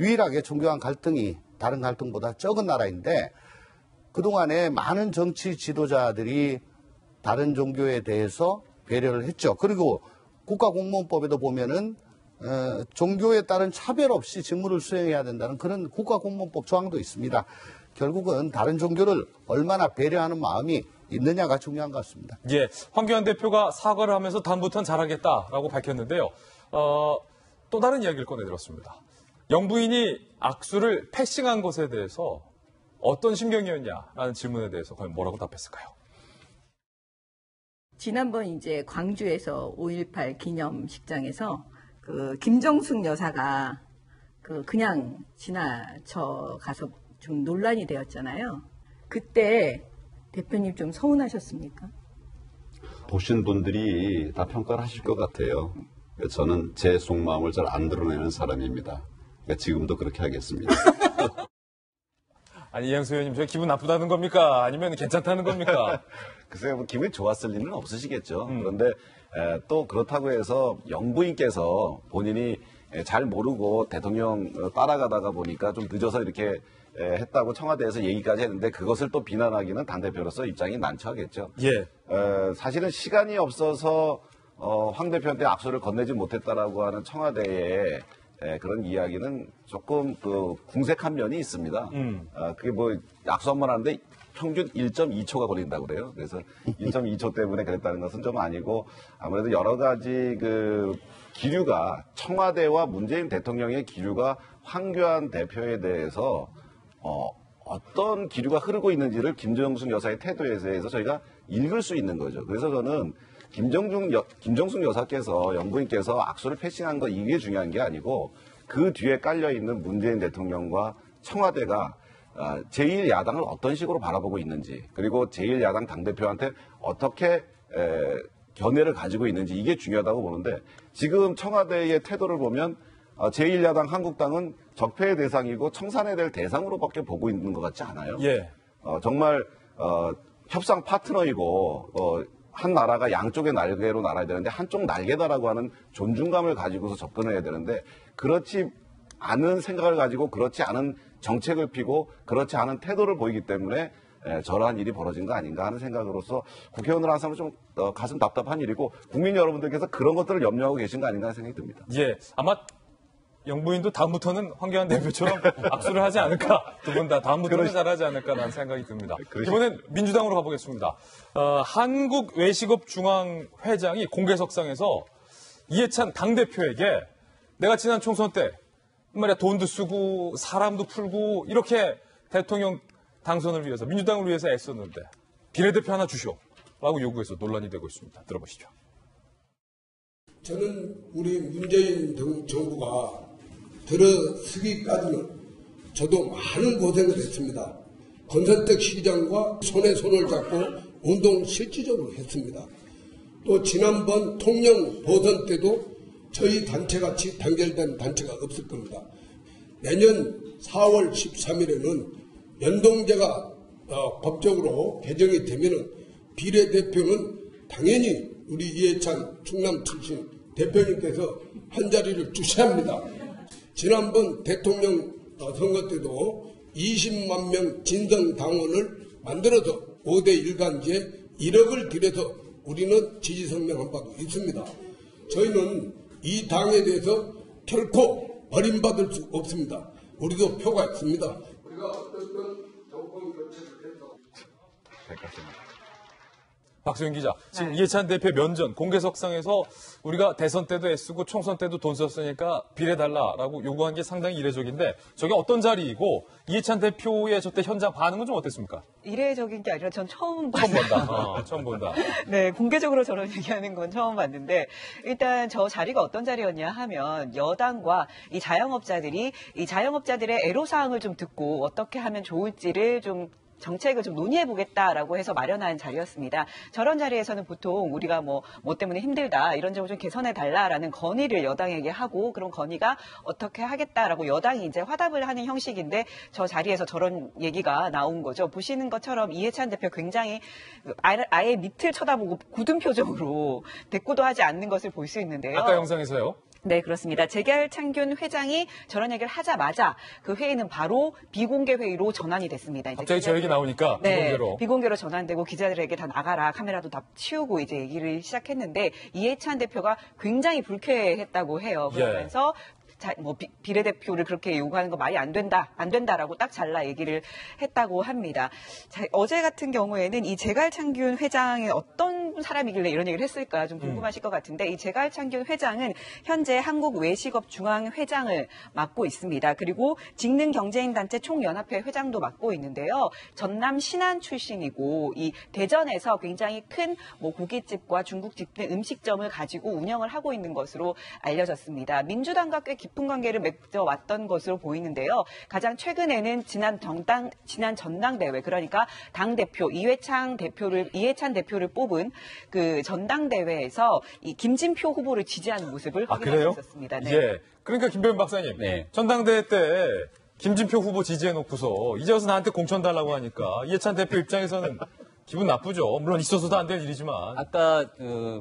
유일하게 종교 간 갈등이 다른 갈등보다 적은 나라인데 그동안에 많은 정치 지도자들이 다른 종교에 대해서 배려를 했죠. 그리고 국가공무원법에도 보면은 종교에 따른 차별 없이 직무를 수행해야 된다는 그런 국가공무원법 조항도 있습니다. 결국은 다른 종교를 얼마나 배려하는 마음이 있느냐가 중요한 것 같습니다. 예, 황교안 대표가 사과를 하면서 다음부터는 잘하겠다라고 밝혔는데요. 또 다른 이야기를 꺼내들었습니다. 영부인이 악수를 패싱한 것에 대해서 어떤 심경이었냐라는 질문에 대해서 과연 뭐라고 답했을까요? 지난번 이제 광주에서 5.18 기념식장에서 김정숙 여사가 그냥 지나쳐 가서 좀 논란이 되었잖아요. 그때 대표님 좀 서운하셨습니까? 보신 분들이 다 평가를 하실 것 같아요. 저는 제 속마음을 잘 안 드러내는 사람입니다. 지금도 그렇게 하겠습니다. 아니, 이양수 의원님, 저 기분 나쁘다는 겁니까? 아니면 괜찮다는 겁니까? 글쎄요, 뭐 기분이 좋았을 리는 없으시겠죠. 그런데 또 그렇다고 해서 영부인께서 본인이 잘 모르고 대통령 따라가다가 보니까 좀 늦어서 이렇게 했다고 청와대에서 얘기까지 했는데 그것을 또 비난하기는 당대표로서 입장이 난처하겠죠. 예. 사실은 시간이 없어서 황 대표한테 악수를 건네지 못했다라고 하는 청와대의 그런 이야기는 조금 궁색한 면이 있습니다. 그게 뭐 악수 한 번 하는데 평균 1.2초가 걸린다고 그래요. 그래서 1.2초 때문에 그랬다는 것은 좀 아니고 아무래도 여러 가지 기류가 청와대와 문재인 대통령의 기류가 황교안 대표에 대해서 어떤 기류가 흐르고 있는지를 김정숙 여사의 태도에 대해서 저희가 읽을 수 있는 거죠. 그래서 저는 김정숙 여사께서 영부인께서 악수를 패싱한 거 이게 중요한 게 아니고 그 뒤에 깔려있는 문재인 대통령과 청와대가 제1야당을 어떤 식으로 바라보고 있는지 그리고 제1야당 당대표한테 어떻게 견해를 가지고 있는지 이게 중요하다고 보는데 지금 청와대의 태도를 보면 제1야당 한국당은 적폐의 대상이고 청산해야 될 대상으로밖에 보고 있는 것 같지 않아요? 예. 정말 협상 파트너이고 한 나라가 양쪽의 날개로 날아야 되는데 한쪽 날개다라고 하는 존중감을 가지고서 접근해야 되는데 그렇지 않은 생각을 가지고 그렇지 않은 정책을 피고 그렇지 않은 태도를 보이기 때문에 저러한 일이 벌어진 거 아닌가 하는 생각으로서 국회의원으로 한 사람은 좀 가슴 답답한 일이고 국민 여러분들께서 그런 것들을 염려하고 계신 거 아닌가 하는 생각이 듭니다. 예, 아마 영부인도 다음부터는 황교안 대표처럼 악수를 하지 않을까, 두 분 다 다음부터는 잘하지 않을까라는 생각이 듭니다. 이번엔 민주당으로 가보겠습니다. 한국외식업중앙회장이 공개석상에서 이해찬 당대표에게 내가 지난 총선 때 말이야 돈도 쓰고 사람도 풀고 이렇게 대통령 당선을 위해서 민주당을 위해서 애썼는데 비례대표 하나 주시오라고 요구해서 논란이 되고 있습니다. 들어보시죠. 저는 우리 문재인 정부가 들어서기까지는 저도 많은 고생을 했습니다. 권선택 시장과 손에 손을 잡고 운동 실질적으로 했습니다. 또 지난번 통영 보선 때도 저희 단체같이 단결된 단체가 없을 겁니다. 내년 4월 13일에는 연동제가 법적으로 개정이 되면은 비례대표는 당연히 우리 이해찬 충남 출신 대표님께서 한 자리를 주셔야 합니다. 지난번 대통령 선거 때도 20만 명 진성 당원을 만들어서 5대 1단지에 1억을 들여서 우리는 지지 성명한 바도 있습니다. 저희는 이 당에 대해서 결코 버림받을 수 없습니다. 우리도 표가 있습니다. 우리가 어떤 정권 교체를 해서 박수영 기자, 지금 이해찬 대표 면전 공개석상에서 우리가 대선 때도 애쓰고 총선 때도 돈 썼으니까 비례달라라고 요구한 게 상당히 이례적인데 저게 어떤 자리이고 이해찬 대표의 저때 현장 반응은 좀 어땠습니까? 이례적인 게 아니라 전 처음 처음 본다. 처음 본다. 네, 공개적으로 저런 얘기하는 건 처음 봤는데 일단 저 자리가 어떤 자리였냐 하면 여당과 이 자영업자들이 이 자영업자들의 애로사항을 좀 듣고 어떻게 하면 좋을지를 좀 정책을 좀 논의해보겠다라고 해서 마련한 자리였습니다. 저런 자리에서는 보통 우리가 뭐 때문에 힘들다 이런 점을 좀 개선해달라라는 건의를 여당에게 하고 그런 건의가 어떻게 하겠다라고 여당이 이제 화답을 하는 형식인데 저 자리에서 저런 얘기가 나온 거죠. 보시는 것처럼 이해찬 대표 굉장히 아예 밑을 쳐다보고 굳은 표정으로 대꾸도 하지 않는 것을 볼 수 있는데요. 아까 영상에서요? 네, 그렇습니다. 재결창균 회장이 저런 얘기를 하자마자 그 회의는 바로 비공개 회의로 전환이 됐습니다. 갑자기 저 얘기 나오니까 비공개로. 네, 비공개로 전환되고 기자들에게 다 나가라, 카메라도 다 치우고 이제 얘기를 시작했는데 이해찬 대표가 굉장히 불쾌했다고 해요. 그러면서 비례대표를 그렇게 요구하는 거 말이 안 된다라고 딱 잘라 얘기를 했다고 합니다. 자, 어제 같은 경우에는 이 재갈창균 회장이 어떤 사람이길래 이런 얘기를 했을까 좀 궁금하실 것 같은데 이 재갈창균 회장은 현재 한국외식업중앙회장을 맡고 있습니다. 그리고 직능경제인단체 총연합회 회장도 맡고 있는데요. 전남 신안 출신이고 이 대전에서 굉장히 큰 고깃집과 중국집 등 음식점을 가지고 운영을 하고 있는 것으로 알려졌습니다. 민주당과 꽤 깊은 관계를 맺어왔던 것으로 보이는데요. 가장 최근에는 지난 전당대회 그러니까 당대표 이해찬 대표를 뽑은 그 전당대회에서 이 김진표 후보를 지지하는 모습을 확인할 수 있었습니다. 네. 예. 그러니까 김병현 박사님 전당대회 때 김진표 후보 지지해놓고서 이제 와서 나한테 공천 달라고 하니까 이해찬 대표 입장에서는 기분 나쁘죠. 물론 있어서도 안 될 일이지만. 아까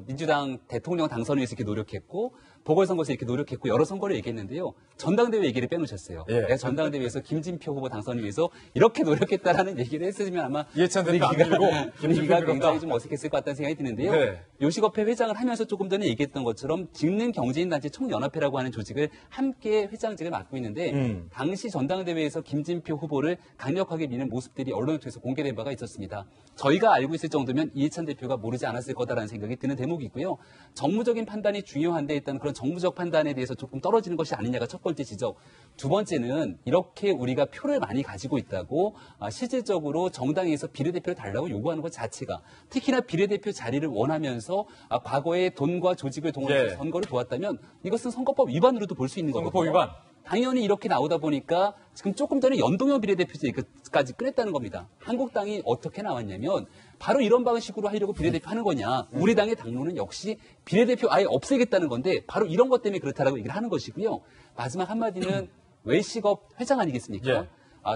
민주당 대통령 당선 위해서 이렇게 노력했고 보궐선거에서 이렇게 노력했고 여러 선거를 얘기했는데요. 전당대회 얘기를 빼놓으셨어요. 예. 내가 전당대회에서 김진표 후보 당선을 위해서 이렇게 노력했다라는 얘기를 했으면 아마 이해찬 대표 안 밀고 분위기가 굉장히 좀 어색했을 것 같다는 생각이 드는데요. 네. 요식업회 회장을 하면서 조금 전에 얘기했던 것처럼 직능경제인단체 총연합회라고 하는 조직을 함께 회장직을 맡고 있는데 당시 전당대회에서 김진표 후보를 강력하게 미는 모습들이 언론을 통해서 공개된 바가 있었습니다. 저희가 알고 있을 정도면 이해찬 대표가 모르지 않았을 거다라는 생각이 드는 대목이고요. 정무적인 판단이 중요한데 일단 그런 정무적 판단에 대해서 조금 떨어지는 것이 아니냐가 첫 번째 지적. 두 번째는 이렇게 우리가 표를 많이 가지고 있다고 실질적으로 정당에서 비례대표를 달라고 요구하는 것 자체가 특히나 비례대표 자리를 원하면서 과거에 돈과 조직을 동원해서 선거를 도왔다면 이것은 선거법 위반으로도 볼 수 있는 거거든요. 선거법 위반. 당연히 이렇게 나오다 보니까 지금 조금 전에 연동형 비례대표제까지 꺼냈다는 겁니다. 한국당이 어떻게 나왔냐면 바로 이런 방식으로 하려고 비례대표 하는 거냐. 우리 당의 당론은 역시 비례대표 아예 없애겠다는 건데 바로 이런 것 때문에 그렇다라고 얘기를 하는 것이고요. 마지막 한마디는 외식업 회장 아니겠습니까? 예.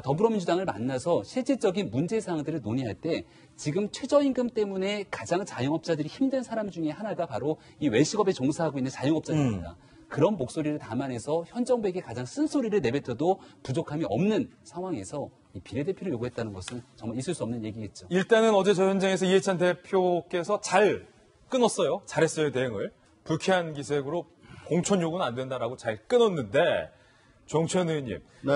더불어민주당을 만나서 실질적인 문제사항들을 논의할 때 지금 최저임금 때문에 가장 자영업자들이 힘든 사람 중에 하나가 바로 이 외식업에 종사하고 있는 자영업자들입니다. 그런 목소리를 담아내서 현 정부에게 가장 쓴소리를 내뱉어도 부족함이 없는 상황에서 이 비례대표를 요구했다는 것은 정말 있을 수 없는 얘기겠죠. 일단은 어제 저 현장에서 이해찬 대표께서 잘 끊었어요. 잘했어요, 대응을. 불쾌한 기색으로 공천 요구는 안 된다라고 잘 끊었는데 정치현 의원님. 네.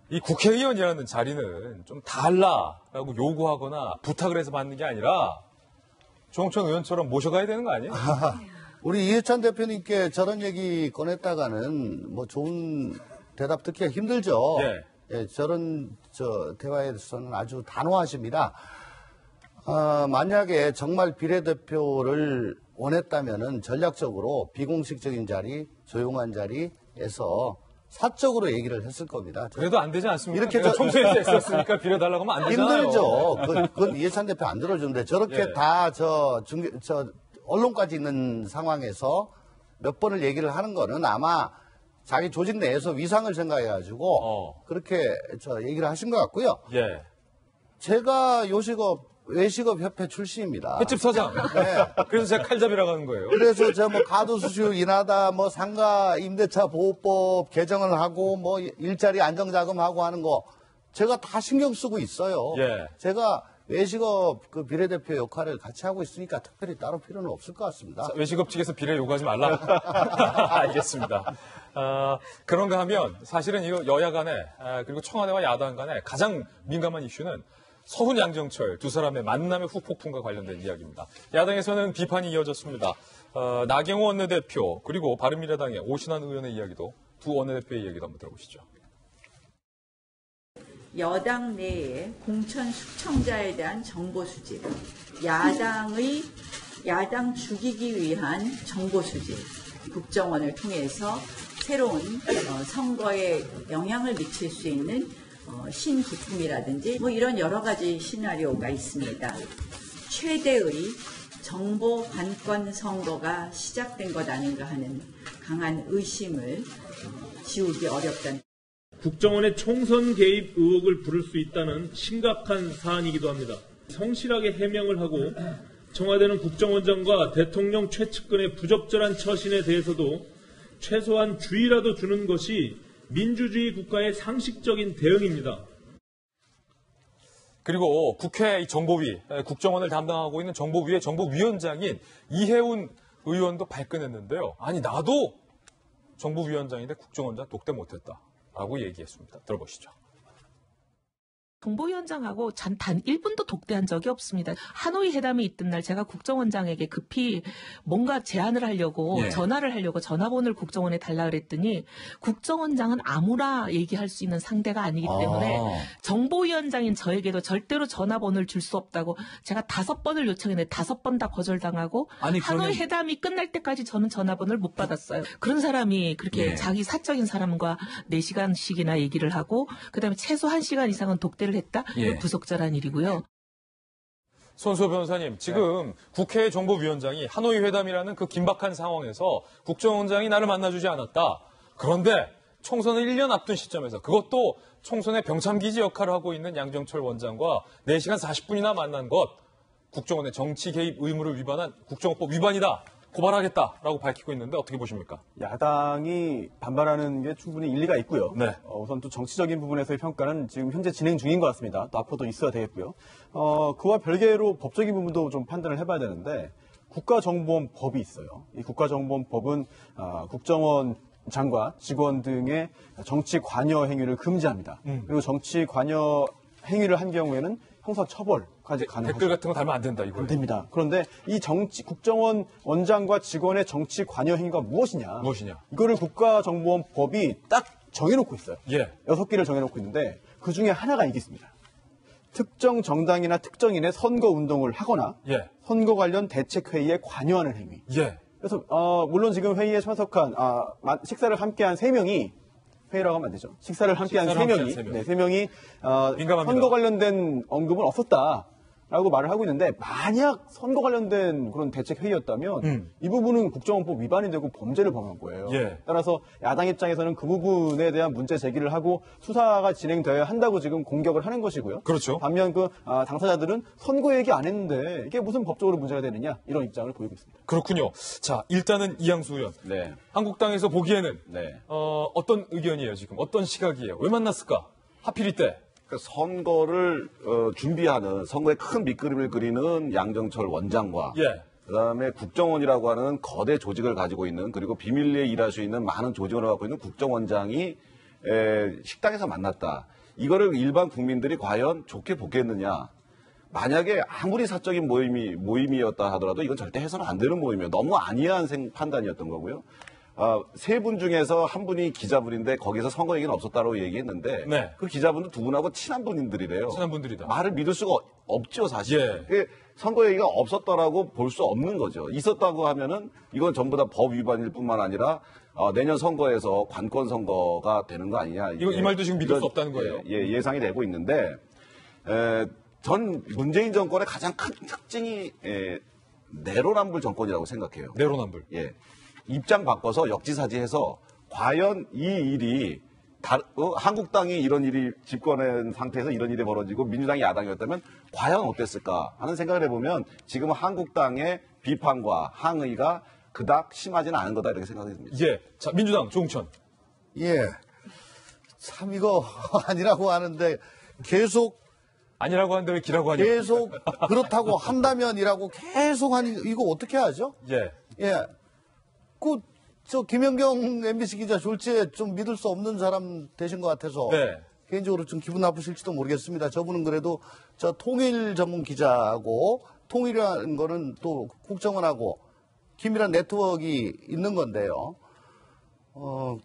이 국회의원이라는 자리는 좀 달라라고 요구하거나 부탁을 해서 받는 게 아니라 조홍천 의원처럼 모셔가야 되는 거 아니에요? 우리 이해찬 대표님께 저런 얘기 꺼냈다가는 좋은 대답 듣기가 힘들죠. 예, 저런 대화에서는 아주 단호하십니다. 만약에 정말 비례대표를 원했다면은 전략적으로 비공식적인 자리, 조용한 자리에서 사적으로 얘기를 했을 겁니다. 그래도 안 되지 않습니까? 이렇게 총선에서 했었으니까 비례달라고 하면 안 되잖아요. 힘들죠. 그건 이해찬 대표 안 들어주는데 저렇게 다 언론까지 있는 상황에서 몇 번을 얘기를 하는 거는 아마 자기 조직 내에서 위상을 생각해가지고 그렇게 얘기를 하신 것 같고요. 예. 제가 외식업 협회 출신입니다. 횟집 사장. 네. 그래서 제가 칼잡이라고 하는 거예요. 그래서 제가 가두수수 인하다, 상가 임대차 보호법 개정을 하고, 일자리 안정자금하고 하는 거, 제가 다 신경 쓰고 있어요. 예. 제가 외식업 비례대표 역할을 같이 하고 있으니까 특별히 따로 필요는 없을 것 같습니다. 자, 외식업 측에서 비례 요구하지 말라. 알겠습니다. 그런가 하면 사실은 이 여야 간에 그리고 청와대와 야당 간에 가장 민감한 이슈는 서훈 양정철 두 사람의 만남의 후폭풍과 관련된 이야기입니다. 야당에서는 비판이 이어졌습니다. 나경원 원내대표 그리고 바른미래당의 오신환 의원의 이야기도 두 원내대표의 이야기도 한번 들어보시죠. 여당 내에 공천 숙청자에 대한 정보 수집, 야당 죽이기 위한 정보 수집, 국정원을 통해서 새로운 선거에 영향을 미칠 수 있는 신부품이라든지 뭐 이런 여러 가지 시나리오가 있습니다. 최대의 정보 관권 선거가 시작된 것 아닌가 하는 강한 의심을 지우기 어렵다는. 국정원의 총선 개입 의혹을 부를 수 있다는 심각한 사안이기도 합니다. 성실하게 해명을 하고 청와대는 국정원장과 대통령 최측근의 부적절한 처신에 대해서도 최소한 주의라도 주는 것이 민주주의 국가의 상식적인 대응입니다. 그리고 국회 정보위, 국정원을 담당하고 있는 정보위의 정보위원장인 이해운 의원도 발끈했는데요. 아니 나도 정보위원장인데 국정원장 독대 못했다라고 얘기했습니다. 들어보시죠. 정보위원장하고 단 1분도 독대한 적이 없습니다. 하노이 회담이 있던 날 제가 국정원장에게 급히 뭔가 제안을 하려고 전화를 하려고 전화번호를 국정원에 달라 그랬더니 국정원장은 아무나 얘기할 수 있는 상대가 아니기 때문에 정보위원장인 저에게도 절대로 전화번호를 줄 수 없다고 제가 5번을 요청했는데 5번 다 거절당하고 하노이 회담이 끝날 때까지 저는 전화번호를 못 받았어요. 그런 사람이 그렇게 자기 사적인 사람과 4시간씩이나 얘기를 하고 그다음에 최소 1시간 이상은 독대를 했다? 부적절한 일이고요. 손수호 변호사님, 지금 국회 정보위원장이 하노이 회담이라는 그 긴박한 상황에서 국정원장이 나를 만나주지 않았다. 그런데 총선을 1년 앞둔 시점에서 그것도 총선의 병참기지 역할을 하고 있는 양정철 원장과 4시간 40분이나 만난 것, 국정원의 정치 개입 의무를 위반한 국정원법 위반이다. 고발하겠다라고 밝히고 있는데 어떻게 보십니까? 야당이 반발하는 게 충분히 일리가 있고요. 우선 또 정치적인 부분에서의 평가는 지금 현재 진행 중인 것 같습니다. 또 앞으로도 있어야 되겠고요. 그와 별개로 법적인 부분도 좀 판단을 해봐야 되는데 국가정보원법이 있어요. 이 국가정보원법은 국정원장과 직원 등의 정치 관여 행위를 금지합니다. 그리고 정치 관여 행위를 한 경우에는 형사처벌까지 가능하죠. 댓글 같은 거 달면 안 된다, 이거. 안 됩니다. 그런데 이 국정원 원장과 직원의 정치 관여 행위가 무엇이냐? 이거를 국가정보원법이 딱 정해놓고 있어요. 6개를 정해놓고 있는데 그 중에 하나가 이게 있습니다. 특정 정당이나 특정인의 선거 운동을 하거나 선거 관련 대책회의에 관여하는 행위. 그래서 물론 지금 회의에 참석한 식사를 함께한 3명이 회의라고 하면 안 되죠. 식사를 함께한 3명이, 3명이 선거 관련된 언급은 없었다라고 말을 하고 있는데 만약 선거 관련된 그런 대책 회의였다면 이 부분은 국정원법 위반이 되고 범죄를 범한 거예요. 따라서 야당 입장에서는 그 부분에 대한 문제 제기를 하고 수사가 진행되어야 한다고 지금 공격을 하는 것이고요. 그렇죠. 반면 당사자들은 선거 얘기 안 했는데 이게 무슨 법적으로 문제가 되느냐 이런 입장을 보이고 있습니다. 그렇군요. 자, 일단은 이양수 의원. 한국당에서 보기에는 어떤 의견이에요, 지금? 어떤 시각이에요? 왜 만났을까? 하필 이때. 선거를 준비하는 선거에 큰 밑그림을 그리는 양정철 원장과 그다음에 국정원이라고 하는 거대 조직을 가지고 있는 그리고 비밀리에 일할 수 있는 많은 조직을 갖고 있는 국정원장이 식당에서 만났다. 이거를 일반 국민들이 과연 좋게 보겠느냐. 만약에 아무리 사적인 모임이었다 하더라도 이건 절대 해서는 안 되는 모임이에요. 너무 안이한 판단이었던 거고요. 3분 중에서 한 분이 기자분인데 거기서 선거 얘기는 없었다고 얘기했는데 그 기자분은 2분하고 친한 분들이래요. 친한 분들이다. 말을 믿을 수가 없죠, 사실. 선거 얘기가 없었다라고 볼 수 없는 거죠. 있었다고 하면은 이건 전부 다 법 위반일 뿐만 아니라 내년 선거에서 관권 선거가 되는 거 아니냐. 이 말도 지금 믿을 수 없다는 거예요. 예상이 되고 있는데 전 문재인 정권의 가장 큰 특징이 내로남불 정권이라고 생각해요. 내로남불. 입장 바꿔서 역지사지해서 과연 이 일이 한국당이 이런 일이 집권한 상태에서 이런 일이 벌어지고 민주당이 야당이었다면 과연 어땠을까 하는 생각을 해보면 지금은 한국당의 비판과 항의가 그닥 심하지는 않은 거다 이렇게 생각이 듭니다. 자, 민주당 조응천. 참 이거 아니라고 하는데 계속 아니라고 하는데 왜 기라고 하냐. 계속 그렇다고 한다면이라고 계속 하니 이거 어떻게 하죠? 김연경 MBC 기자 졸지에 좀 믿을 수 없는 사람 되신 것 같아서 개인적으로 좀 기분 나쁘실지도 모르겠습니다. 저분은 그래도 저 통일 전문 기자하고 통일이라는 거는 또 국정원하고 긴밀한 네트워크가 있는 건데요.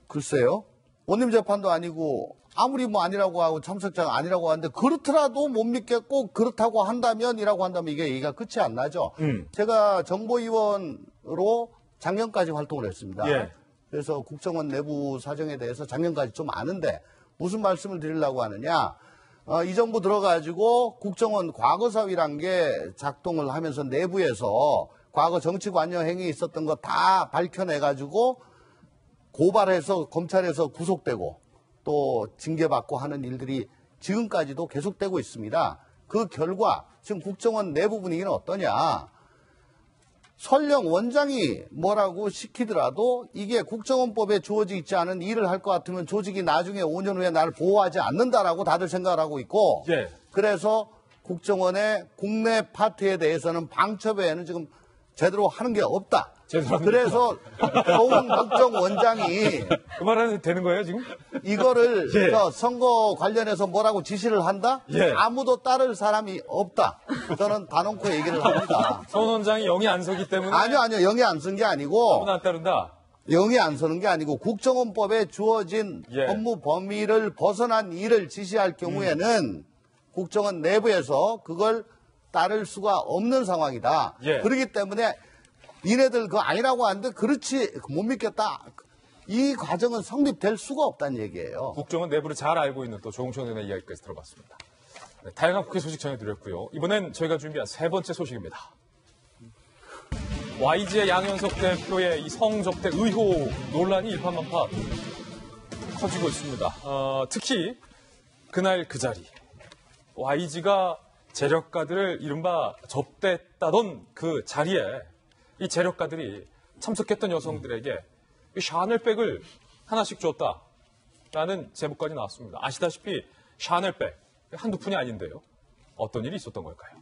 글쎄요. 원님 재판도 아니고 아무리 뭐 아니라고 하고 참석자가 아니라고 하는데 그렇더라도 못 믿겠고 그렇다고 한다면이라고 한다면 이게 얘기가 끝이 안 나죠. 제가 정보위원으로 작년까지 활동을 했습니다. 그래서 국정원 내부 사정에 대해서 작년까지 좀 아는데 무슨 말씀을 드리려고 하느냐. 이 정부 들어가지고 국정원 과거사위란 게 작동을 하면서 내부에서 과거 정치관여 행위 있었던 거 다 밝혀내가지고 고발해서 검찰에서 구속되고 또 징계받고 하는 일들이 지금까지도 계속되고 있습니다. 그 결과 지금 국정원 내부 분위기는 어떠냐. 설령 원장이 뭐라고 시키더라도 이게 국정원법에 주어져 있지 않은 일을 할 것 같으면 조직이 나중에 5년 후에 나를 보호하지 않는다라고 다들 생각을 하고 있고 그래서 국정원의 국내 파트에 대해서는 방첩 외에는 지금 제대로 하는 게 없다. 그래서 더운 국정원장이 그 말은 되는 거예요 지금? 이거를 선거 관련해서 뭐라고 지시를 한다? 아무도 따를 사람이 없다. 저는 단언코 얘기를 합니다. 선 원장이 영이 안 서기 때문에 아니요. 영이 안 쓴 게 아니고 아무나 안 따른다. 영이 안 서는 게 아니고 국정원법에 주어진 업무 범위를 벗어난 일을 지시할 경우에는 국정원 내부에서 그걸 따를 수가 없는 상황이다. 그렇기 때문에 니네들 그거 아니라고 하는데 그렇지 못 믿겠다. 이 과정은 성립될 수가 없다는 얘기예요. 국정원 내부를 잘 알고 있는 또 조홍천 의원의 이야기까지 들어봤습니다. 네, 다양한 국회 소식 전해드렸고요. 이번엔 저희가 준비한 세 번째 소식입니다. YG의 양현석 대표의 이 성접대 의혹 논란이 일파만파 커지고 있습니다. 특히 그날 그 자리 YG가 재력가들을 이른바 접대했다던 그 자리에 이 재력가들이 참석했던 여성들에게 이 샤넬백을 하나씩 줬다라는 제목까지 나왔습니다. 아시다시피 샤넬백 한두 푼이 아닌데요. 어떤 일이 있었던 걸까요?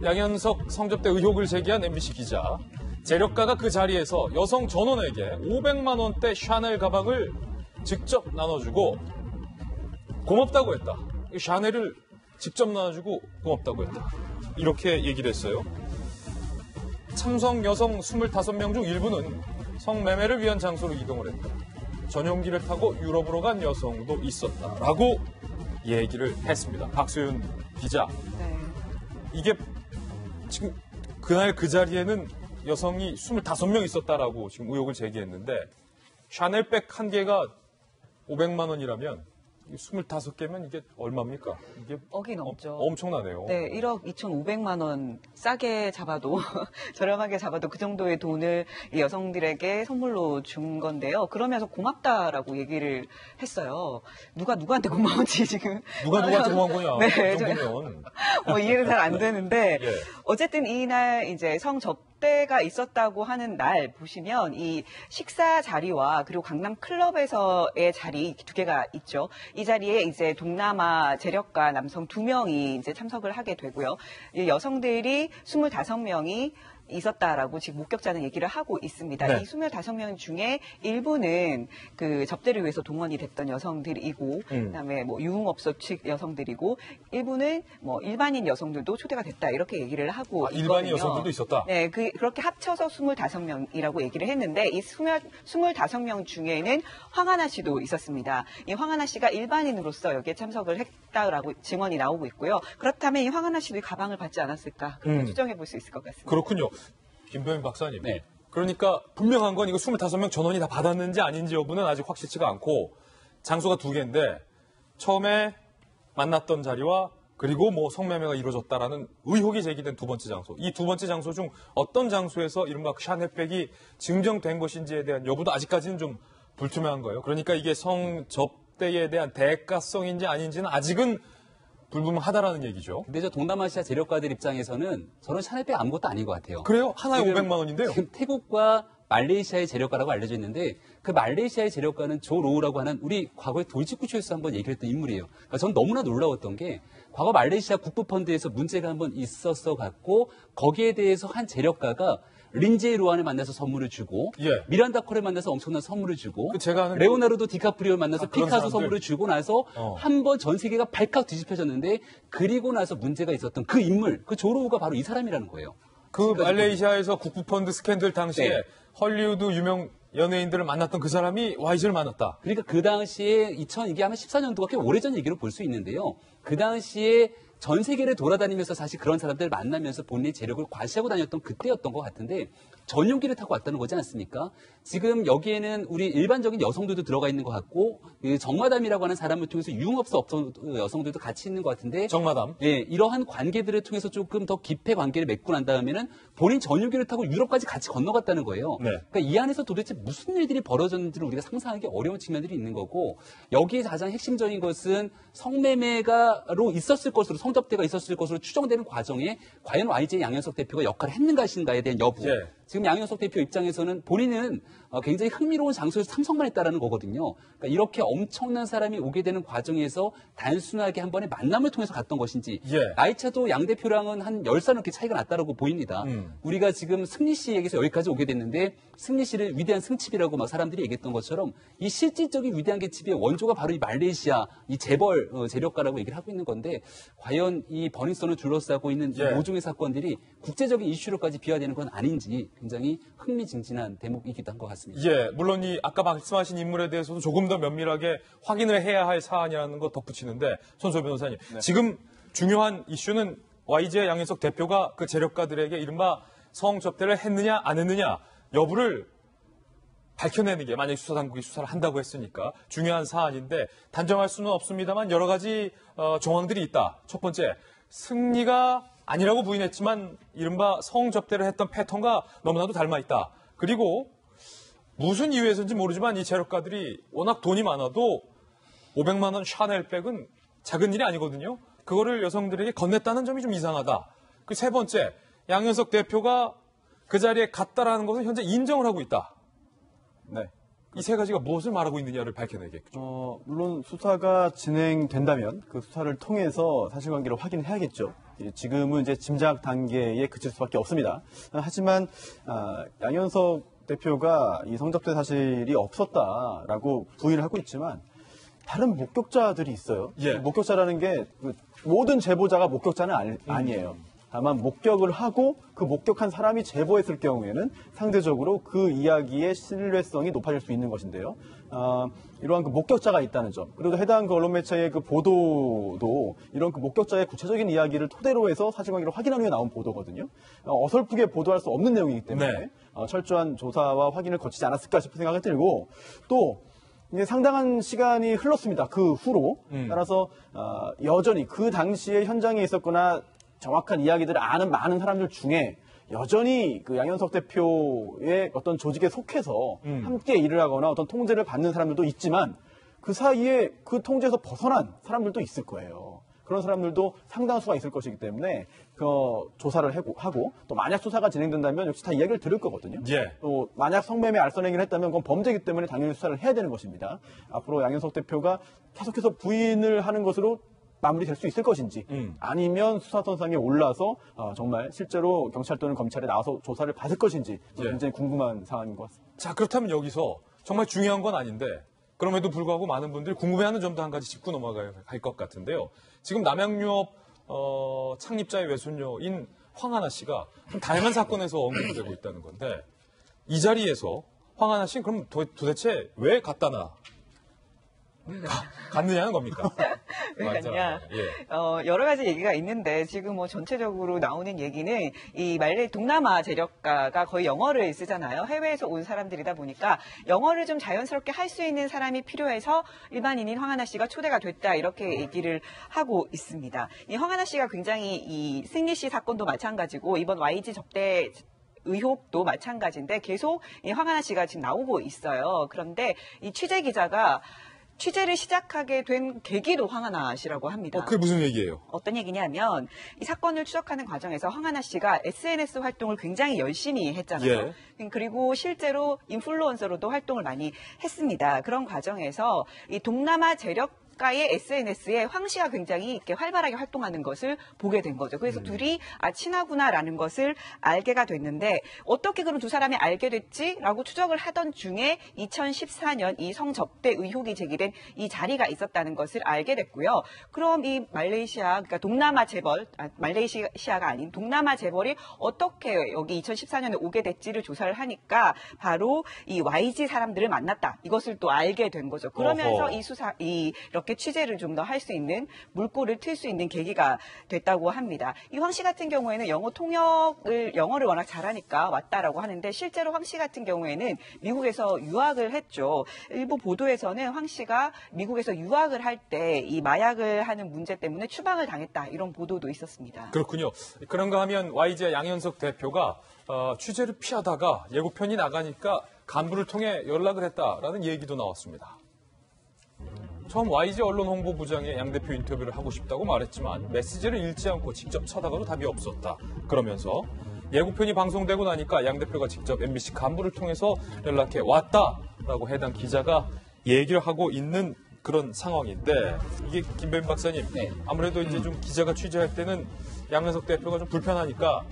양현석 성접대 의혹을 제기한 MBC 기자. 재력가가 그 자리에서 여성 전원에게 500만 원대 샤넬 가방을 직접 나눠주고 고맙다고 했다. 이 샤넬을 직접 나눠주고 고맙다고 했다. 이렇게 얘기를 했어요. 참석 여성 25명 중 일부는 성매매를 위한 장소로 이동을 했다. 전용기를 타고 유럽으로 간 여성도 있었다라고 얘기를 했습니다. 박소윤 기자. 이게 지금 그날 그 자리에는 여성이 25명 있었다라고 지금 의혹을 제기했는데 샤넬백 한 개가 500만 원이라면 25개면 이게 얼마입니까? 이게 억이 넘죠. 엄청나네요. 네, 1억 2,500만 원 싸게 잡아도 저렴하게 잡아도 그 정도의 돈을 이 여성들에게 선물로 준 건데요. 그러면서 고맙다라고 얘기를 했어요. 누가 누구한테 고마운지 지금 누가 누구한테 고마운 거냐? 네, 그 정도면 이해가 잘 안 되는데 어쨌든 이날 이제 성접대가 있었다고 하는 날 보시면 이 식사 자리와 그리고 강남 클럽에서의 자리 두 개가 있죠. 이 자리에 이제 동남아 재력가 남성 2명이 이제 참석을 하게 되고요. 이 여성들이 25명이 있었다라고 지금 목격자는 얘기를 하고 있습니다. 이 25명 중에 일부는 그 접대를 위해서 동원이 됐던 여성들이고, 그다음에 뭐 유흥업소 측 여성들이고, 일부는 뭐 일반인 여성들도 초대가 됐다 이렇게 얘기를 하고 있거든요. 일반인 여성들도 있었다. 네, 그렇게 합쳐서 25명이라고 얘기를 했는데 이 25명 중에는 황하나 씨도 있었습니다. 이 황하나 씨가 일반인으로서 여기에 참석을 했다라고 증언이 나오고 있고요. 그렇다면 이 황하나 씨도 이 가방을 받지 않았을까 그렇게 추정해 볼 수 있을 것 같습니다. 그렇군요. 김도현 박사님. 그러니까 분명한 건 이거 25명 전원이 다 받았는지 아닌지 여부는 아직 확실치가 않고 장소가 두 개인데 처음에 만났던 자리와 그리고 뭐 성매매가 이루어졌다라는 의혹이 제기된 두 번째 장소. 이 두 번째 장소 중 어떤 장소에서 이른바 샤넬백이 증정된 것인지에 대한 여부도 아직까지는 좀 불투명한 거예요. 그러니까 이게 성접대에 대한 대가성인지 아닌지는 아직은 불분명하다라는 얘기죠. 근데 저 동남아시아 재력가들 입장에서는 저는 샤넬백 아무것도 아닌 것 같아요. 그래요? 하나에 500만 원인데요? 지금 태국과 말레이시아의 재력가라고 알려져 있는데 그 말레이시아의 재력가는 조 로우라고 하는 우리 과거에 돌직구쇼에서 한번 얘기를 했던 인물이에요. 그러니까 저는 너무나 놀라웠던 게 과거 말레이시아 국부펀드에서 문제가 한번 있었어 갖고 거기에 대해서 한 재력가가 린제이 로안을 만나서 선물을 주고 미란다 콜을 만나서 엄청난 선물을 주고 레오나르도 디카프리오를 만나서 피카소 선물을 주고 나서 한 번 전 세계가 발칵 뒤집혀졌는데 그리고 나서 문제가 있었던 그 인물, 그 조로우가 바로 이 사람이라는 거예요. 그 말레이시아에서 국부펀드 스캔들 당시에 헐리우드 유명 연예인들을 만났던 그 사람이 YG를 만났다. 그러니까 그 당시에 이게 아마 14년도가 꽤 오래전 얘기로 볼 수 있는데요. 그 당시에 전 세계를 돌아다니면서 사실 그런 사람들을 만나면서 본인의 재력을 과시하고 다녔던 그때였던 것 같은데 전용기를 타고 왔다는 거지 않습니까? 지금 여기에는 우리 일반적인 여성들도 들어가 있는 것 같고 그 정마담이라고 하는 사람을 통해서 유흥업소 여성들도 같이 있는 것 같은데 정마담? 예, 이러한 관계들을 통해서 조금 더 깊이 관계를 맺고 난 다음에는 본인 전용기를 타고 유럽까지 같이 건너갔다는 거예요. 네. 그러니까 이 안에서 도대체 무슨 일들이 벌어졌는지를 우리가 상상하기 어려운 측면들이 있는 거고 여기에 가장 핵심적인 것은 성매매가로 있었을 것으로 성접대가 있었을 것으로 추정되는 과정에 과연 YJ 양현석 대표가 역할을 했는가 하신가에 대한 여부. 예. 지금 양현석 대표 입장에서는 본인은 굉장히 흥미로운 장소에서 참석만 했다라는 거거든요. 그러니까 이렇게 엄청난 사람이 오게 되는 과정에서 단순하게 한 번의 만남을 통해서 갔던 것인지 나이차도 양 대표랑은 한 10살 넘게 차이가 났다라고 보입니다. 우리가 지금 승리 씨 얘기에서 여기까지 오게 됐는데 승리 씨를 위대한 승칩이라고 막 사람들이 얘기했던 것처럼 이 실질적인 위대한 계칩의 원조가 바로 이 말레이시아 이 재벌 재력가라고 얘기를 하고 있는 건데 과연 이 버닝썬을 둘러싸고 있는 이 모종의 사건들이 국제적인 이슈로까지 비화되는 건 아닌지 굉장히 흥미진진한 대목이기도 한 것 같습니다. 예, 물론 이 아까 말씀하신 인물에 대해서도 조금 더 면밀하게 확인을 해야 할 사안이라는 거 덧붙이는데 손소 변호사님, 지금 중요한 이슈는 YJ 양현석 대표가 그 재력가들에게 이른바 성접대를 했느냐 안 했느냐 여부를 밝혀내는 게 만약에 수사당국이 수사를 한다고 했으니까 중요한 사안인데 단정할 수는 없습니다만 여러 가지 정황들이 있다. 첫 번째, 승리가 아니라고 부인했지만 이른바 성접대를 했던 패턴과 너무나도 닮아 있다. 그리고 무슨 이유에서인지 모르지만 이 재력가들이 워낙 돈이 많아도 500만 원 샤넬백은 작은 일이 아니거든요. 그거를 여성들에게 건넸다는 점이 좀 이상하다. 그 세 번째, 양현석 대표가 그 자리에 갔다라는 것은 현재 인정을 하고 있다. 네. 이 세 가지가 무엇을 말하고 있느냐를 밝혀내겠죠. 물론 수사가 진행된다면 그 수사를 통해서 사실관계를 확인해야겠죠. 지금은 이제 짐작 단계에 그칠 수밖에 없습니다. 하지만 양현석 대표가 이 성접대 사실이 없었다라고 부인을 하고 있지만 다른 목격자들이 있어요. 목격자라는 게 모든 제보자가 목격자는 아니에요. 다만 목격을 하고 그 목격한 사람이 제보했을 경우에는 상대적으로 그 이야기의 신뢰성이 높아질 수 있는 것인데요. 이러한 그 목격자가 있다는 점, 그리고 해당 그 언론 매체의 그 보도도 이런 그 목격자의 구체적인 이야기를 토대로 해서 사실관계를 확인한 후에 나온 보도거든요. 어설프게 보도할 수 없는 내용이기 때문에 철저한 조사와 확인을 거치지 않았을까 싶은 생각이 들고 또 이제 상당한 시간이 흘렀습니다. 그 후로. 따라서 여전히 그 당시에 현장에 있었거나 정확한 이야기들을 아는 많은 사람들 중에 여전히 그 양현석 대표의 어떤 조직에 속해서 함께 일을 하거나 어떤 통제를 받는 사람들도 있지만 그 사이에 그 통제에서 벗어난 사람들도 있을 거예요. 그런 사람들도 상당수가 있을 것이기 때문에 그 조사를 하고 또 만약 수사가 진행된다면 역시 다 이야기를 들을 거거든요. 또 만약 성매매 알선행위를 했다면 그건 범죄이기 때문에 당연히 수사를 해야 되는 것입니다. 앞으로 양현석 대표가 계속해서 부인을 하는 것으로 마무리될 수 있을 것인지 아니면 수사선상에 올라서 정말 실제로 경찰 또는 검찰에 나와서 조사를 받을 것인지 굉장히 궁금한 상황인 것 같습니다. 자, 그렇다면 여기서 정말 중요한 건 아닌데 그럼에도 불구하고 많은 분들이 궁금해하는 점도 한 가지 짚고 넘어가야 할 것 같은데요. 지금 남양유업 창립자의 외손녀인 황하나 씨가 좀 다양한 사건에서 언급이 되고 있다는 건데 이 자리에서 황하나 씨는 그럼 도대체 왜 갔다나 갔느냐는 겁니까? 왜 갔냐? 여러 가지 얘기가 있는데 지금 뭐 전체적으로 나오는 얘기는 이 동남아 재력가가 거의 영어를 쓰잖아요. 해외에서 온 사람들이다 보니까 영어를 좀 자연스럽게 할 수 있는 사람이 필요해서 일반인인 황하나 씨가 초대가 됐다 이렇게 얘기를 하고 있습니다. 이 황하나 씨가 굉장히 이 승리 씨 사건도 마찬가지고 이번 YG 접대 의혹도 마찬가지인데 계속 이 황하나 씨가 지금 나오고 있어요. 그런데 이 취재 기자가 취재를 시작하게 된 계기도 황하나 씨라고 합니다. 그게 무슨 얘기예요? 어떤 얘기냐면 이 사건을 추적하는 과정에서 황하나 씨가 SNS 활동을 굉장히 열심히 했잖아요. 그리고 실제로 인플루언서로도 활동을 많이 했습니다. 그런 과정에서 이 동남아 재력가의 SNS에 황 씨가 굉장히 이렇게 활발하게 활동하는 것을 보게 된 거죠. 그래서 둘이 친하구나라는 것을 알게가 됐는데 어떻게 그런 두 사람이 알게 됐지라고 추적을 하던 중에 2014년 이 성접대 의혹이 제기된 이 자리가 있었다는 것을 알게 됐고요. 그럼 이 말레이시아, 그러니까 동남아 재벌, 말레이시아가 아닌 동남아 재벌이 어떻게 여기 2014년에 오게 됐지를 조사를 하니까 바로 이 YG 사람들을 만났다. 이것을 또 알게 된 거죠. 그러면서 이렇게 이렇게 취재를 좀 더 할 수 있는 물꼬를 틀 수 있는 계기가 됐다고 합니다. 이 황 씨 같은 경우에는 영어를 워낙 잘하니까 왔다라고 하는데 실제로 황 씨 같은 경우에는 미국에서 유학을 했죠. 일부 보도에서는 황 씨가 미국에서 유학을 할 때 이 마약을 하는 문제 때문에 추방을 당했다 이런 보도도 있었습니다. 그렇군요. 그런가 하면 YG의 양현석 대표가 취재를 피하다가 예고편이 나가니까 간부를 통해 연락을 했다라는 얘기도 나왔습니다. 처음 YG 언론홍보부장의 양 대표 인터뷰를 하고 싶다고 말했지만 메시지를 읽지 않고 직접 찾아가도 답이 없었다. 그러면서 예고편이 방송되고 나니까 양 대표가 직접 MBC 간부를 통해서 연락해 왔다라고 해당 기자가 얘기를 하고 있는 그런 상황인데 이게 김배민 박사님 아무래도 이제 좀 기자가 취재할 때는 양현석 대표가 좀 불편하니까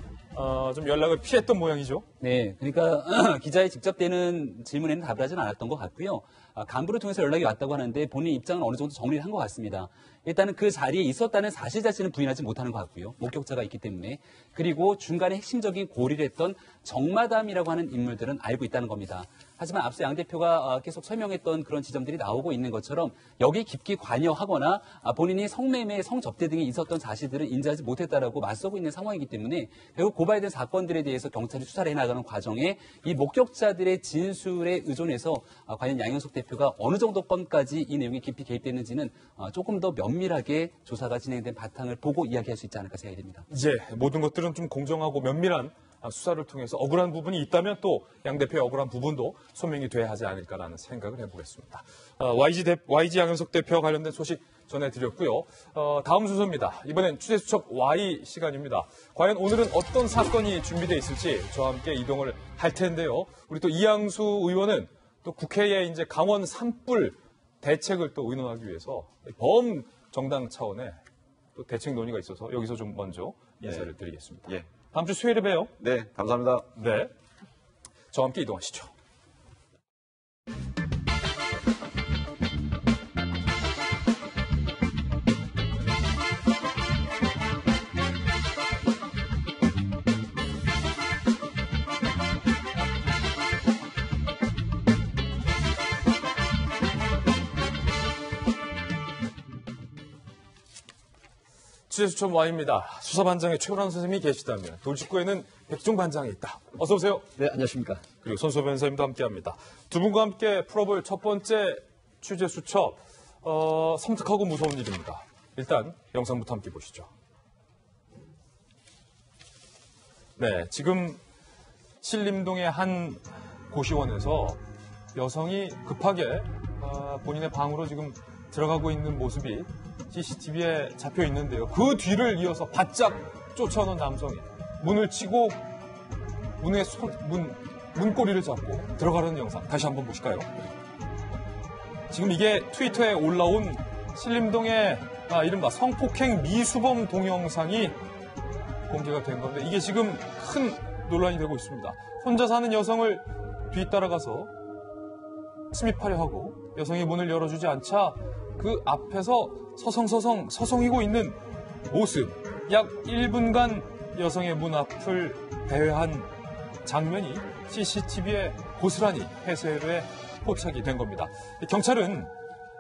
좀 연락을 피했던 모양이죠. 네, 그러니까 기자의 직접 되는 질문에는 답을 하진 않았던 것 같고요. 간부를 통해서 연락이 왔다고 하는데 본인 입장은 어느 정도 정리를 한 것 같습니다. 일단은 그 자리에 있었다는 사실 자체는 부인하지 못하는 것 같고요. 목격자가 있기 때문에. 그리고 중간에 핵심적인 고리를 했던 정마담이라고 하는 인물들은 알고 있다는 겁니다. 하지만 앞서 양 대표가 계속 설명했던 그런 지점들이 나오고 있는 것처럼 여기에 깊이 관여하거나 본인이 성매매, 성접대 등이 있었던 사실들을 인지하지 못했다라고 맞서고 있는 상황이기 때문에 결국 고발된 사건들에 대해서 경찰이 수사를 해나가는 과정에 이 목격자들의 진술에 의존해서 과연 양현석 대표가 어느 정도 건까지 이 내용이 깊이 개입됐는지는 조금 더 면밀하게 조사가 진행된 바탕을 보고 이야기할 수 있지 않을까 생각이 됩니다. 이제 모든 것들은 좀 공정하고 면밀한 수사를 통해서 억울한 부분이 있다면 또 양 대표의 억울한 부분도 소명이 돼야 하지 않을까라는 생각을 해보겠습니다. YG 양현석 대표와 관련된 소식 전해드렸고요. 다음 순서입니다. 이번엔 취재수첩 Y 시간입니다. 과연 오늘은 어떤 사건이 준비되어 있을지 저와 함께 이동을 할 텐데요. 우리 또 이양수 의원은 또 국회에 이제 강원 산불 대책을 또 의논하기 위해서 범정당 차원의 또 대책 논의가 있어서 여기서 좀 먼저 인사를 드리겠습니다. 예. 다음 주 수요일에 봬요. 네, 감사합니다. 네. 저와 함께 이동하시죠. 취재수첩 Y입니다. 수사반장에 최고란 선생님이 계시다면 돌직구에는 백종 반장이 있다. 어서 오세요. 네, 안녕하십니까. 그리고 손수호 변호사님도 함께합니다. 두 분과 함께 풀어볼 첫 번째 취재수첩 섬뜩하고 무서운 일입니다. 일단 영상부터 함께 보시죠. 네, 지금 신림동의 한 고시원에서 여성이 급하게 본인의 방으로 지금 들어가고 있는 모습이 CCTV에 잡혀 있는데요. 그 뒤를 이어서 바짝 쫓아오는 남성이 문을 치고 문고리를 잡고 들어가려는 영상 다시 한번 보실까요? 지금 이게 트위터에 올라온 신림동의 이른바 성폭행 미수범 동영상이 공개가 된 건데 이게 지금 큰 논란이 되고 있습니다. 혼자 사는 여성을 뒤따라가서 침입하려 하고 여성이 문을 열어주지 않자 그 앞에서 서성이고 있는 모습. 약 1분간 여성의 문 앞을 배회한 장면이 CCTV에 고스란히 해설에 포착이 된 겁니다. 경찰은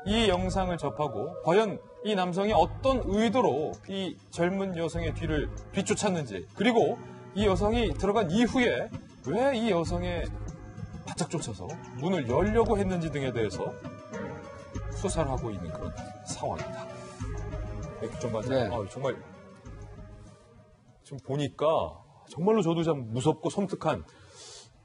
이 영상을 접하고 과연 이 남성이 어떤 의도로 이 젊은 여성의 뒤를 뒤쫓았는지 그리고 이 여성이 들어간 이후에 왜 이 여성의 바짝 쫓아서 문을 열려고 했는지 등에 대해서 수사를 하고 있는 그런 상황입니다. 네. 정말 지금 보니까 정말로 저도 참 무섭고 섬뜩한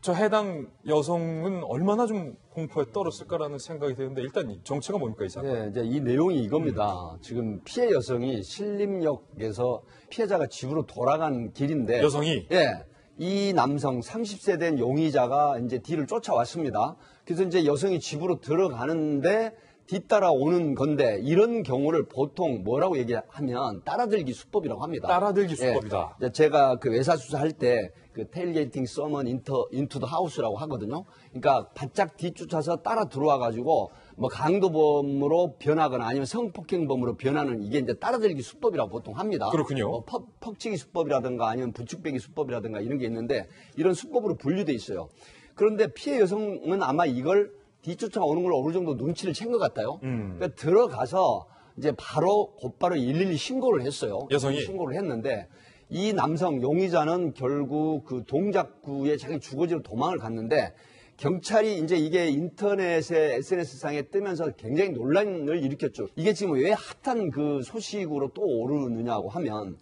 저 해당 여성은 얼마나 좀 공포에 떨었을까라는 생각이 드는데 일단 정체가 뭡니까 이 사건? 네, 이제 이 내용이 이겁니다. 지금 피해 여성이 신림역에서 피해자가 집으로 돌아간 길인데 여성이? 예. 이 남성 30세 된 용의자가 이제 뒤를 쫓아왔습니다. 그래서 이제 여성이 집으로 들어가는데 뒤따라오는 건데 이런 경우를 보통 뭐라고 얘기하면 따라들기 수법이라고 합니다. 따라들기 수법이다. 예, 제가 그 외사 수사할 때 그 테일게이팅 서먼 인투 더 하우스라고 하거든요. 그러니까 바짝 뒤쫓아서 따라 들어와 가지고 뭐 강도범으로 변하거나 아니면 성폭행범으로 변하는 이게 이제 따라들기 수법이라고 보통 합니다. 그렇군요. 퍽치기 수법이라든가 아니면 부축배기 수법이라든가 이런 게 있는데 이런 수법으로 분류돼 있어요. 그런데 피해 여성은 아마 이걸 뒤쫓아오는 걸 어느 정도 눈치를 챈 것 같아요. 그러니까 들어가서 이제 곧바로 112 신고를 했어요. 여성이? 신고를 했는데 이 남성 용의자는 결국 그 동작구에 자기 주거지로 도망을 갔는데 경찰이 이제 이게 인터넷에 SNS상에 뜨면서 굉장히 논란을 일으켰죠. 이게 지금 왜 핫한 그 소식으로 또 오르느냐고 하면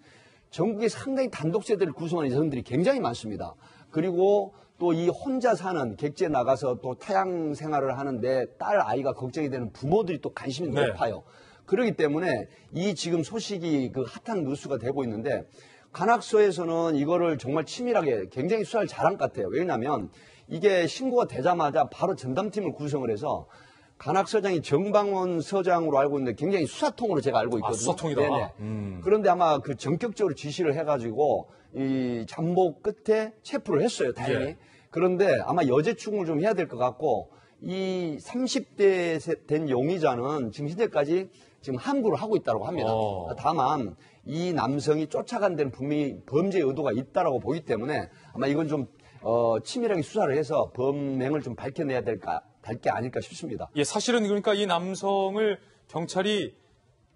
전국에 상당히 단독세대를 구성하는 여성들이 굉장히 많습니다. 그리고 또 이 혼자 사는 객지에 나가서 또 타양 생활을 하는데 딸 아이가 걱정이 되는 부모들이 또 관심이 높아요. 그렇기 때문에 이 지금 소식이 그 핫한 뉴스가 되고 있는데 관악서에서는 이거를 정말 치밀하게 굉장히 수사를 잘한 것 같아요. 왜냐하면 이게 신고가 되자마자 바로 전담팀을 구성을 해서 관악서장이 정방원 서장으로 알고 있는데 굉장히 수사통으로 제가 알고 있거든요. 수사통이다. 네네. 그런데 아마 그 전격적으로 지시를 해가지고 이 잠복 끝에 체포를 했어요. 다행히. 예. 그런데 아마 여죄충을 좀 해야 될 것 같고 이 30대 된 용의자는 지금 현재까지 지금 함구를 하고 있다고 합니다. 다만 이 남성이 쫓아간 데는 분명히 범죄 의도가 있다라고 보기 때문에 아마 이건 좀 치밀하게 수사를 해서 범행을 좀 밝혀내야 될 게 아닐까 싶습니다. 예, 사실은 그러니까 이 남성을 경찰이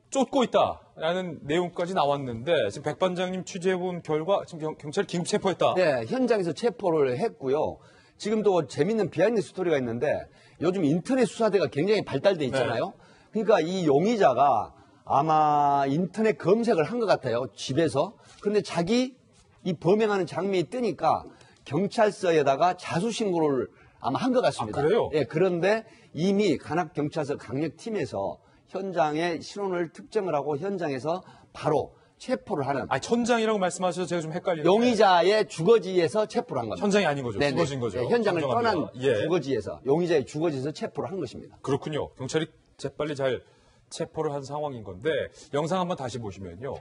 쫓고 있다라는 내용까지 나왔는데 지금 백 반장님 취재해본 결과 지금 경찰이 긴급 체포했다. 네, 현장에서 체포를 했고요. 지금도 재밌는 비하인드 스토리가 있는데 요즘 인터넷 수사대가 굉장히 발달돼 있잖아요. 그러니까 이 용의자가 아마 인터넷 검색을 한 것 같아요. 집에서. 그런데 자기 이 범행하는 장면이 뜨니까 경찰서에다가 자수신고를 아마 한 것 같습니다. 그래요? 예, 그런데 이미 관악경찰서 강력팀에서 현장의 신원을 특정을 하고 현장에서 바로 체포를 하는. 현장이라고 말씀하셔서 제가 좀 헷갈리는데. 용의자의 주거지에서 체포를 한 겁니다. 현장이 아닌 거죠. 네네. 주거지인 거죠. 네, 현장을 정정합니다. 떠난 주거지에서, 용의자의 주거지에서 체포를 한 것입니다. 그렇군요. 경찰이 재빨리 잘 체포를 한 상황인 건데 영상 한번 다시 보시면요.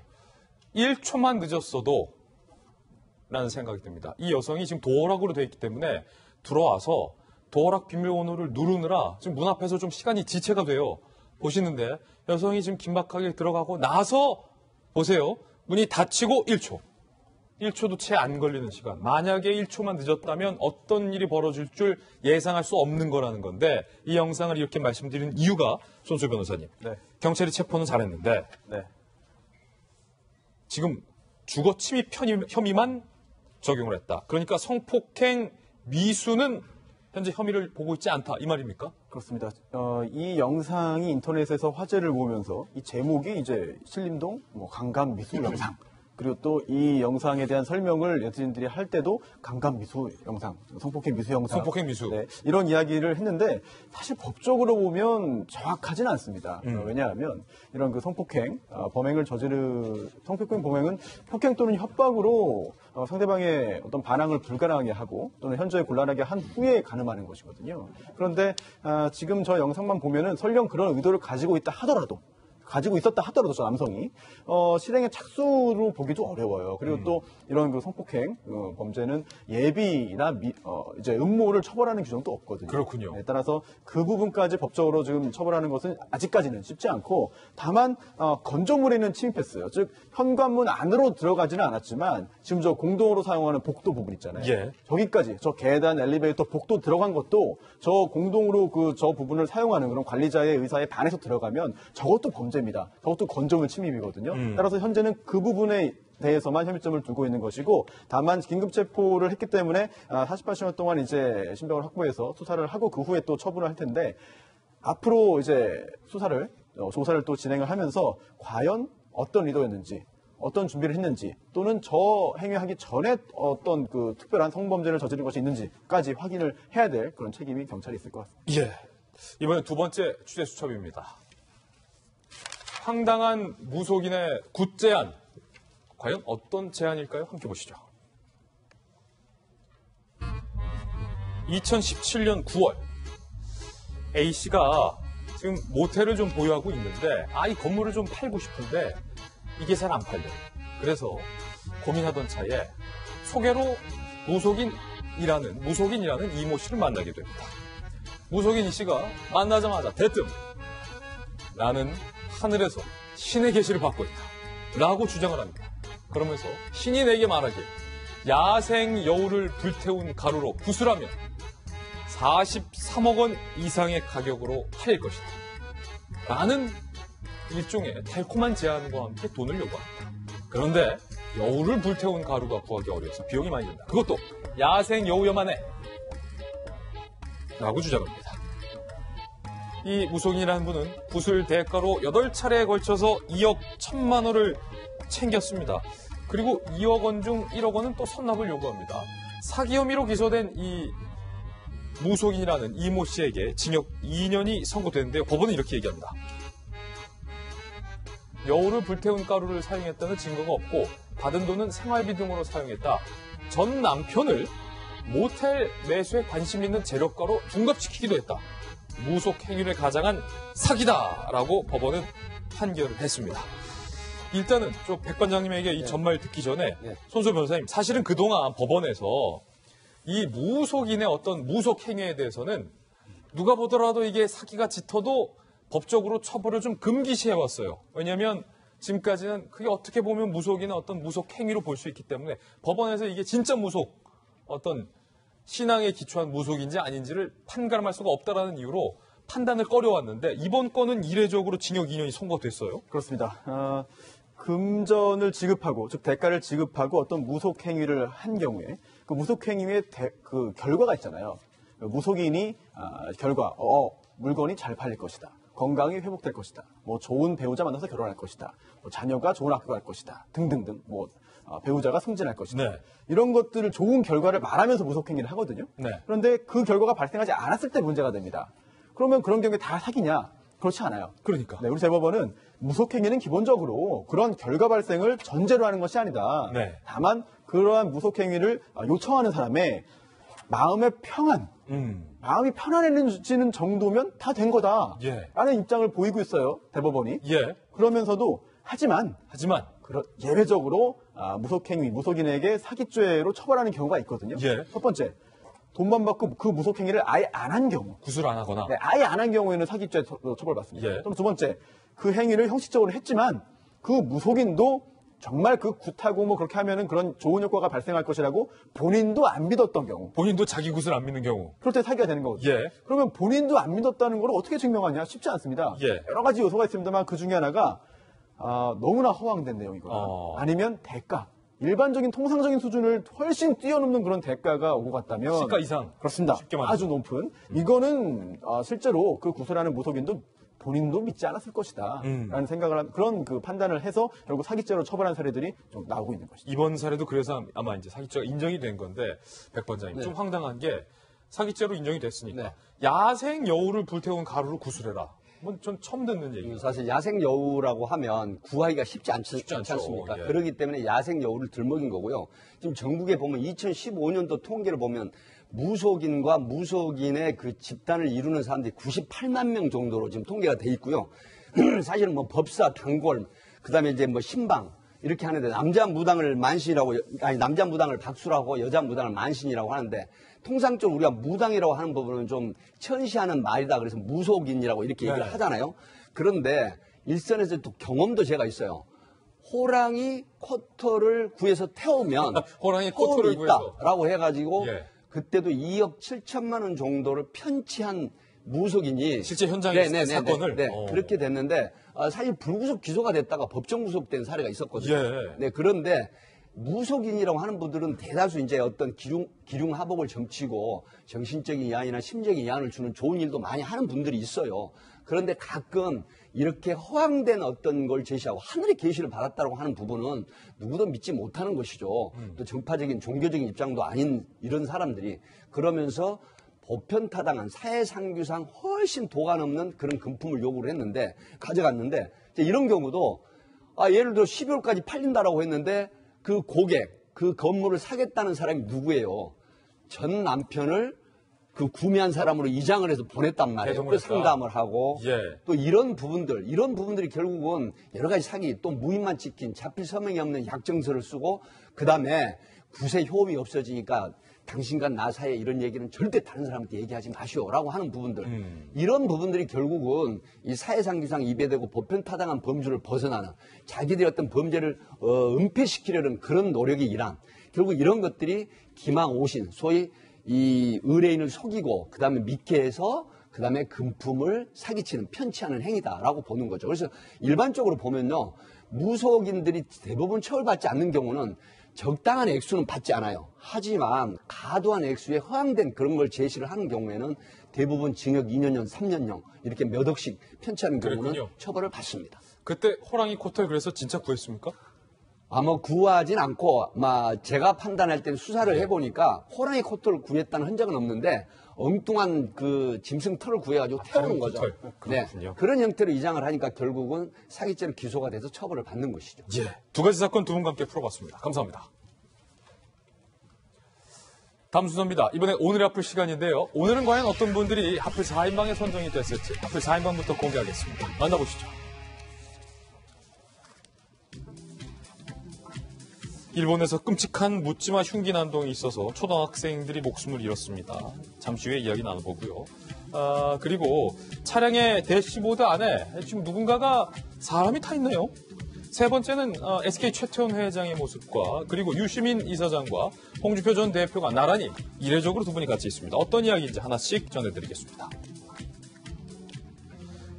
1초만 늦었어도 라는 생각이 듭니다. 이 여성이 지금 도어락으로 되어 있기 때문에 들어와서 도어락 비밀번호를 누르느라 지금 문 앞에서 좀 시간이 지체가 돼요. 보시는데 여성이 지금 긴박하게 들어가고 나서 보세요. 문이 닫히고 1초. 1초도 채 안 걸리는 시간. 만약에 1초만 늦었다면 어떤 일이 벌어질 줄 예상할 수 없는 거라는 건데 이 영상을 이렇게 말씀드리는 이유가 손수 변호사님. 경찰이 체포는 잘했는데 지금 주거 침입 혐의만 적용을 했다. 그러니까 성폭행 미수는 현재 혐의를 보고 있지 않다. 이 말입니까? 그렇습니다. 이 영상이 인터넷에서 화제를 모으면서 이 제목이 이제 신림동 강간 미수 영상. 그리고 또 이 영상에 대한 설명을 네티즌들이 할 때도 강간 미수 영상, 성폭행 미수 영상. 성폭행 미수. 네, 이런 이야기를 했는데 사실 법적으로 보면 정확하지는 않습니다. 왜냐하면 이런 그 성폭행, 성폭행 범행은 폭행 또는 협박으로 상대방의 어떤 반항을 불가능하게 하고 또는 현저히 곤란하게 한 후에 가늠하는 것이거든요. 그런데 지금 저 영상만 보면은 설령 그런 의도를 가지고 있었다 하더라도 저 남성이 실행의 착수로 보기 좀 어려워요. 그리고 또 이런 그 성폭행 범죄는 예비나 이제 음모를 처벌하는 규정도 없거든요. 그렇군요. 네, 따라서 그 부분까지 법적으로 지금 처벌하는 것은 아직까지는 쉽지 않고 다만 건조물에는 침입했어요. 즉 현관문 안으로 들어가지는 않았지만 지금 저 공동으로 사용하는 복도 부분 있잖아요. 예. 저기까지 저 계단, 엘리베이터, 복도 들어간 것도 저 공동으로 저 부분을 사용하는 그런 관리자의 의사에 반해서 들어가면 저것도 범죄입니다. 저것도 건조물 침입이거든요. 따라서 현재는 그 부분에 대해서만 혐의점을 두고 있는 것이고 다만 긴급 체포를 했기 때문에 48시간 동안 이제 신병을 확보해서 수사를 하고 그 후에 또 처분을 할 텐데 앞으로 이제 조사를 또 진행을 하면서 과연 어떤 의도였는지 어떤 준비를 했는지 또는 저 행위하기 전에 어떤 그 특별한 성범죄를 저지른 것이 있는지까지 확인을 해야 될 그런 책임이 경찰이 있을 것 같습니다. 예. 이번엔 두 번째 취재 수첩입니다. 황당한 무속인의 굿제안. 과연 어떤 제안일까요? 함께 보시죠. 2017년 9월 A씨가 지금 모텔을 좀 보유하고 있는데 이 건물을 좀 팔고 싶은데 이게 잘 안 팔려요. 그래서 고민하던 차에 소개로 무속인이라는 이모 씨를 만나게 됩니다. 무속인 이 씨가 만나자마자 대뜸 나는 하늘에서 신의 계시를 받고 있다 라고 주장을 합니다. 그러면서 신이 내게 말하길 야생 여우를 불태운 가루로 구슬하면 43억 원 이상의 가격으로 팔릴 것이다. 라는 일종의 달콤한 제안과 함께 돈을 요구합니다. 그런데 여우를 불태운 가루가 구하기 어려워서 비용이 많이 든다. 그것도 야생 여우여만 해. 라고 주장합니다. 이 무속인이라는 분은 구슬 대가로 8차례에 걸쳐서 2억 1천만 원을 챙겼습니다. 그리고 2억 원 중 1억 원은 또 선납을 요구합니다. 사기 혐의로 기소된 이 무속인이라는 이모 씨에게 징역 2년이 선고됐는데요. 법원은 이렇게 얘기합니다. 여우를 불태운 가루를 사용했다는 증거가 없고 받은 돈은 생활비 등으로 사용했다. 전 남편을 모텔 매수에 관심 있는 재력가로 둔갑시키기도 했다. 무속 행위를 가장한 사기다라고 법원은 판결을 했습니다. 일단은 저 백반장님에게 이 전말 듣기 전에 손소 변호사님, 사실은 그동안 법원에서 이 무속인의 어떤 무속 행위에 대해서는 누가 보더라도 이게 사기가 짙어도 법적으로 처벌을 좀 금기시해왔어요. 왜냐하면 지금까지는 그게 어떻게 보면 무속인의 어떤 무속 행위로 볼 수 있기 때문에 법원에서 이게 진짜 무속, 어떤 신앙에 기초한 무속인지 아닌지를 판가름할 수가 없다라는 이유로 판단을 꺼려왔는데 이번 건은 이례적으로 징역 2년이 선고됐어요. 그렇습니다. 금전을 지급하고, 즉 대가를 지급하고 어떤 무속 행위를 한 경우에 그 무속 행위의 그 결과가 있잖아요. 무속인이 결과, 물건이 잘 팔릴 것이다. 건강이 회복될 것이다. 뭐 좋은 배우자 만나서 결혼할 것이다. 뭐 자녀가 좋은 학교 갈 것이다. 등등등. 뭐 배우자가 승진할 것이다. 네. 이런 것들을 좋은 결과를 말하면서 무속 행위를 하거든요. 네. 그런데 그 결과가 발생하지 않았을 때 문제가 됩니다. 그러면 그런 경우에 다 사기냐? 그렇지 않아요. 그러니까. 네, 우리 대법원은 무속 행위는 기본적으로 그런 결과 발생을 전제로 하는 것이 아니다. 네. 다만 그러한 무속 행위를 요청하는 사람의 마음의 평안, 마음이 편안해지는 정도면 다 된 거다. 예. 라는 입장을 보이고 있어요. 대법원이. 예. 그러면서도 하지만 예외적으로 무속행위, 무속인에게 사기죄로 처벌하는 경우가 있거든요. 예. 첫 번째, 돈만 받고 그 무속행위를 아예 안 한 경우. 구술 안 하거나. 네, 아예 안 한 경우에는 사기죄 처벌받습니다. 예. 그럼 두 번째, 그 행위를 형식적으로 했지만 그 무속인도 정말 그 굿하고 뭐 그렇게 하면은 그런 좋은 효과가 발생할 것이라고 본인도 안 믿었던 경우. 본인도 자기 구슬 안 믿는 경우. 그럴 때 사기가 되는 거거든요. 예. 그러면 본인도 안 믿었다는 걸 어떻게 증명하냐? 쉽지 않습니다. 예. 여러 가지 요소가 있습니다만 그 중에 하나가 너무나 허황된 내용이거나 아니면 대가. 일반적인 통상적인 수준을 훨씬 뛰어넘는 그런 대가가 오고 갔다면 시가 이상. 그렇습니다. 쉽게 말해서. 아주 높은. 이거는 실제로 그 구슬하는 무속인도 본인도 믿지 않았을 것이다. 라는 생각을 한, 그런 그 판단을 해서 결국 사기죄로 처벌한 사례들이 좀 나오고 있는 것이죠. 이번 사례도 그래서 아마 이제 사기죄가 인정이 된 건데, 백 번장님. 네. 좀 황당한 게 사기죄로 인정이 됐으니까. 야생 여우를 불태운 가루를 구술해라. 전 처음 듣는 얘기예요. 사실 야생 여우라고 하면 구하기가 쉽지 않지 않습니까? 예. 그렇기 때문에 야생 여우를 들먹인 거고요. 지금 전국에 보면 2015년도 통계를 보면 무속인과 무속인의 그 집단을 이루는 사람들이 98만 명 정도로 지금 통계가 돼 있고요. 사실은 뭐 법사, 단골, 그다음에 이제 뭐 신방 이렇게 하는데 남자 무당을 만신이라고, 아니 남자 무당을 박수라고 여자 무당을 만신이라고 하는데 통상적으로 우리가 무당이라고 하는 부분은 좀 천시하는 말이다. 그래서 무속인이라고 이렇게 얘기를 하잖아요. 그런데 일선에서 또 경험도 제가 있어요. 호랑이 코털을 구해서 태우면 호랑이 코털을 있다라고 해가지고 예. 그때도 2억 7천만 원 정도를 편취한 무속인이 실제 현장에 사건을 그렇게 됐는데 사실 불구속 기소가 됐다가 법정 구속된 사례가 있었거든요. 예. 네, 그런데 무속인이라고 하는 분들은 대다수 이제 어떤 기륭하복을 점치고 정신적인 이한이나 심적인 이한을 주는 좋은 일도 많이 하는 분들이 있어요. 그런데 가끔 이렇게 허황된 어떤 걸 제시하고 하늘의 계시를 받았다고 하는 부분은 누구도 믿지 못하는 것이죠. 또 정파적인 종교적인 입장도 아닌 이런 사람들이 그러면서 보편타당한 사회상규상 훨씬 도가 넘는 그런 금품을 요구를 했는데 가져갔는데 이런 경우도 예를 들어 12월까지 팔린다라고 했는데 그 고객, 그 건물을 사겠다는 사람이 누구예요? 전 남편을 그 구매한 사람으로 이장을 해서 보냈단 말이에요. 그 상담을 하고 또 이런 부분들이 결국은 여러 가지 사기, 또 무인만 찍힌 잡힐 서명이 없는 약정서를 쓰고 그 다음에 구세 효험이 없어지니까 당신과 나 사이에 이런 얘기는 절대 다른 사람한테 얘기하지 마시오라고 하는 부분들. 이런 부분들이 결국은 이 사회상규상 위배되고 보편타당한 범주를 벗어나는 자기들의 어떤 범죄를 은폐시키려는 그런 노력이 일한 결국 이런 것들이 기망오신 소위 이 의뢰인을 속이고 그다음에 믿게 해서 그다음에 금품을 사기치는 편취하는 행위다라고 보는 거죠. 그래서 일반적으로 보면요. 무속인들이 대부분 처벌받지 않는 경우는 적당한 액수는 받지 않아요. 하지만 과도한 액수에 허황된 그런 걸 제시를 하는 경우에는 대부분 징역 2년형, 3년형 이렇게 몇 억씩 편취하는 경우는 그랬군요. 처벌을 받습니다. 그때 호랑이 코털 그래서 진짜 구했습니까? 아마 구하진 않고 제가 판단할 때는 수사를 해보니까 호랑이 코털을 구했다는 흔적은 없는데 엉뚱한 그 짐승 털을 구해가지고 태우는 거죠. 네. 그런 형태로 이장을 하니까 결국은 사기죄로 기소가 돼서 처벌을 받는 것이죠. 예. 두 가지 사건 두 분과 함께 풀어봤습니다. 감사합니다. 다음 순서입니다. 이번에 오늘의 하플 시간인데요. 오늘은 과연 어떤 분들이 하플 4인방에 선정이 됐을지 하플 4인방부터 공개하겠습니다. 만나보시죠. 일본에서 끔찍한 묻지마 흉기 난동이 있어서 초등학생들이 목숨을 잃었습니다. 잠시 후에 이야기 나눠보고요. 그리고 차량의 대시보드 안에 지금 누군가가 사람이 타 있네요. 세 번째는 SK 최태원 회장의 모습과 그리고 유시민 이사장과 홍준표 전 대표가 나란히 이례적으로 두 분이 같이 있습니다. 어떤 이야기인지 하나씩 전해드리겠습니다.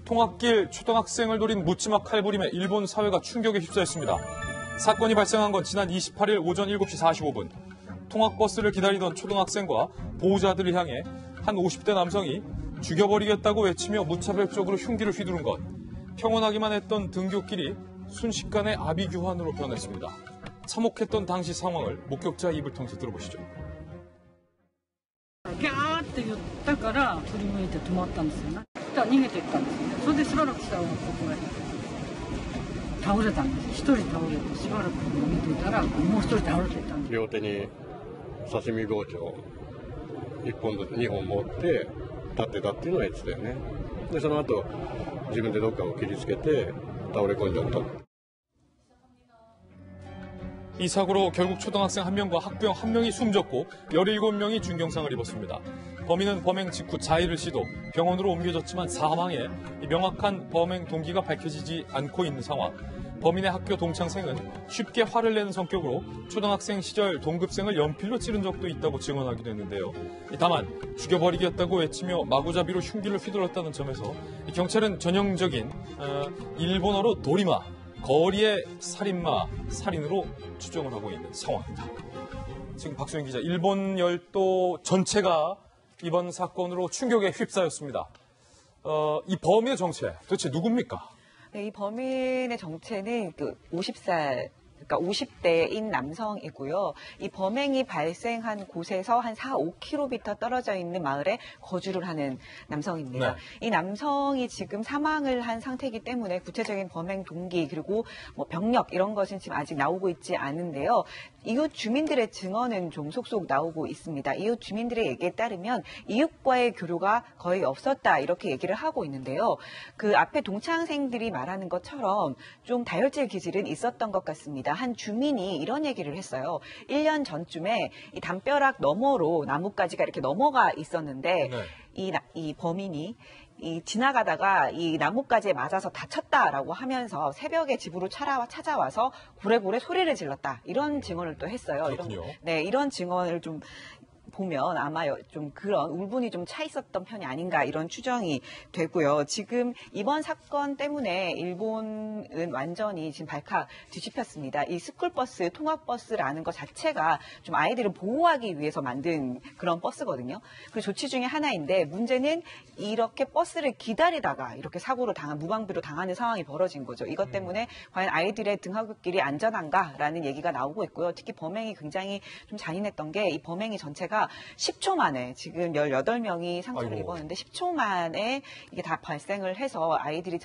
통학길 초등학생을 노린 묻지마 칼부림에 일본 사회가 충격에 휩싸였습니다. 사건이 발생한 건 지난 28일 오전 7시 45분. 통학버스를 기다리던 초등학생과 보호자들을 향해 한 50대 남성이 죽여버리겠다고 외치며 무차별적으로 흉기를 휘두른 것. 평온하기만 했던 등굣길이 순식간에 아비규환으로 변했습니다. 참혹했던 당시 상황을 목격자 입을 통해서 들어보시죠. ギャーって言ったから振り向いて止まったんですよね。逃げていったんですよね。それでしばらくしたらここが倒れたんです。一人倒れてしばらく見ていたらもう一人倒れていたんです。両手に刺身包丁1本ずつ2本持って立ってたっていうのは言ってたよね。でその後自分でどっかを切りつけて倒れ込んじゃった。 이 사고로 결국 초등학생 1명과 학부형 1명이 숨졌고 17명이 중경상을 입었습니다. 범인은 범행 직후 자해를 시도, 병원으로 옮겨졌지만 사망에 명확한 범행 동기가 밝혀지지 않고 있는 상황. 범인의 학교 동창생은 쉽게 화를 내는 성격으로 초등학생 시절 동급생을 연필로 찌른 적도 있다고 증언하기도 했는데요. 다만 죽여버리겠다고 외치며 마구잡이로 흉기를 휘둘렀다는 점에서 경찰은 전형적인 일본어로 도리마, 거리의 살인마, 살인으로 추정을 하고 있는 상황입니다. 지금 박수영 기자, 일본 열도 전체가 이번 사건으로 충격에 휩싸였습니다. 이 범인의 정체, 도대체 누굽니까? 네, 이 범인의 정체는 50살, 그러니까 50대인 남성이고요. 이 범행이 발생한 곳에서 한 4-5km 떨어져 있는 마을에 거주를 하는 남성입니다. 네. 이 남성이 지금 사망을 한 상태이기 때문에 구체적인 범행 동기 그리고 뭐 병력 이런 것은 지금 아직 나오고 있지 않은데요. 이웃 주민들의 증언은 좀 속속 나오고 있습니다. 이웃 주민들의 얘기에 따르면 이웃과의 교류가 거의 없었다 이렇게 얘기를 하고 있는데요. 그 앞에 동창생들이 말하는 것처럼 좀 다혈질 기질은 있었던 것 같습니다. 한 주민이 이런 얘기를 했어요. 1년 전쯤에 이 담벼락 너머로 나뭇가지가 이렇게 넘어가 있었는데 이 범인이 지나가다가 이 나뭇가지에 맞아서 다쳤다라고 하면서 새벽에 집으로 찾아와서 고래고래 소리를 질렀다. 이런 증언을 또 했어요. 이런 증언을 좀 보면 아마 좀 그런 울분이 좀 차 있었던 편이 아닌가 이런 추정이 되고요. 지금 이번 사건 때문에 일본은 완전히 지금 발칵 뒤집혔습니다. 이 스쿨버스, 통학버스라는 것 자체가 좀 아이들을 보호하기 위해서 만든 그런 버스거든요. 그 조치 중에 하나인데 문제는 이렇게 버스를 기다리다가 이렇게 사고로 무방비로 당하는 상황이 벌어진 거죠. 이것 때문에 과연 아이들의 등하굣길이 안전한가라는 얘기가 나오고 있고요. 특히 범행이 굉장히 좀 잔인했던 게 이 범행이 전체가 10초 만에 지금 18명이 상처를 입었는데 10초 만에 이게 다 발생을 해서 아이들이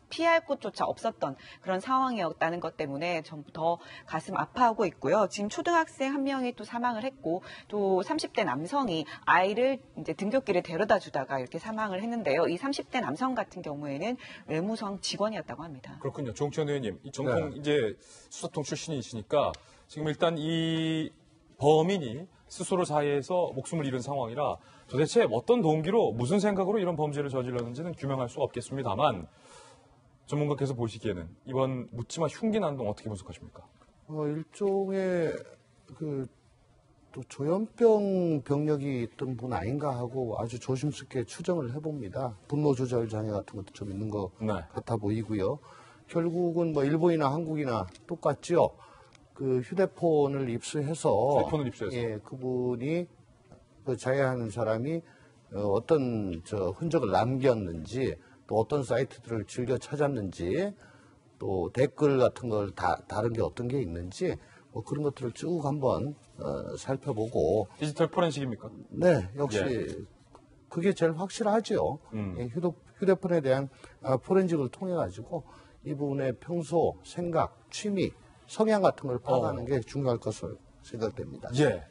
피할 곳조차 없었던 그런 상황이었다는 것 때문에 전부 더 가슴 아파하고 있고요. 지금 초등학생 1명이 또 사망을 했고 또 30대 남성이 아이를 이제 등굣길에 데려다 주다가 이렇게 사망을 했는데요. 이 30대 남성 같은 경우에는 외무성 직원이었다고 합니다. 그렇군요. 조홍천 의원님, 이 정통 이제 수사통 출신이시니까 지금 일단 이 범인이 스스로 자해해서 목숨을 잃은 상황이라 도대체 어떤 동기로 무슨 생각으로 이런 범죄를 저질렀는지는 규명할 수 없겠습니다만 전문가께서 보시기에는 이번 묻지마 흉기 난동 어떻게 분석하십니까? 일종의 또 조현병 병력이 있던 분 아닌가 하고 아주 조심스럽게 추정을 해봅니다. 분노 조절 장애 같은 것도 좀 있는 것 같아 보이고요. 결국은 뭐 일본이나 한국이나 똑같죠. 그 휴대폰을 입수해서 예, 그분이 그 자해하는 사람이 어떤 흔적을 남겼는지 또 어떤 사이트들을 즐겨 찾았는지 또 댓글 같은 걸 다른 게 어떤 게 있는지 뭐 그런 것들을 쭉 한번 살펴보고. 디지털 포렌식입니까? 네, 역시 그게 제일 확실하죠. 예, 휴대폰에 대한 포렌식을 통해 가지고 이분의 평소 생각, 취미, 성향 같은 걸 파악하는 게 중요할 것으로 생각됩니다. 예.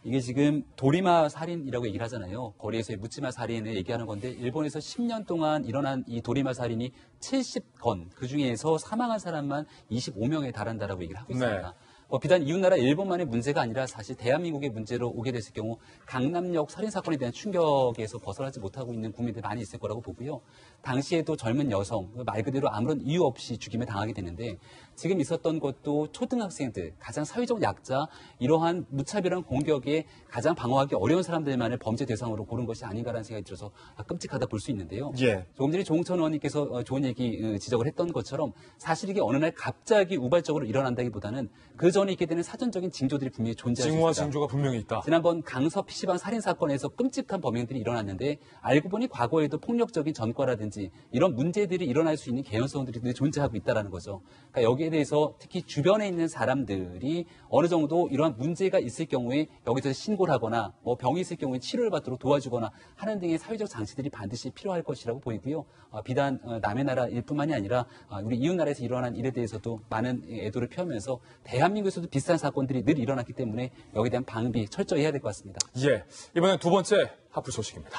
이게 지금 도리마 살인이라고 얘기를 하잖아요. 거리에서의 묻지마 살인을 얘기하는 건데 일본에서 10년 동안 일어난 이 도리마 살인이 70건, 그중에서 사망한 사람만 25명에 달한다라고 얘기를 하고 있습니다. 비단 이웃나라 일본만의 문제가 아니라 사실 대한민국의 문제로 오게 됐을 경우 강남역 살인사건에 대한 충격에서 벗어나지 못하고 있는 국민들이 많이 있을 거라고 보고요. 당시에도 젊은 여성, 말 그대로 아무런 이유 없이 죽임을 당하게 되는데 지금 있었던 것도 초등학생들, 가장 사회적 약자, 이러한 무차별한 공격에 가장 방어하기 어려운 사람들만을 범죄 대상으로 고른 것이 아닌가라는 생각이 들어서 끔찍하다 볼 수 있는데요. 조금 전에 조홍천 의원님께서 좋은 얘기 지적을 했던 것처럼 사실 이게 어느 날 갑자기 우발적으로 일어난다기보다는 그 전에 있게 되는 사전적인 징조들이 분명히 존재하고 있습니다. 징후와 징조가 분명히 있다. 지난번 강서 PC방 살인사건에서 끔찍한 범행들이 일어났는데 알고 보니 과거에도 폭력적인 전과라든지 이런 문제들이 일어날 수 있는 개연성들이 늘 존재하고 있다는 거죠. 그러니까 여기에 대해서 특히 주변에 있는 사람들이 어느 정도 이러한 문제가 있을 경우에 여기서 신고를 하거나 뭐 병이 있을 경우에 치료를 받도록 도와주거나 하는 등의 사회적 장치들이 반드시 필요할 것이라고 보이고요. 비단 남의 나라일 뿐만이 아니라 우리 이웃나라에서 일어난 일에 대해서도 많은 애도를 표하면서 대한민국에서도 비슷한 사건들이 늘 일어났기 때문에 여기에 대한 방비 철저히 해야 될 것 같습니다. 예, 이번엔 두 번째 하프 소식입니다.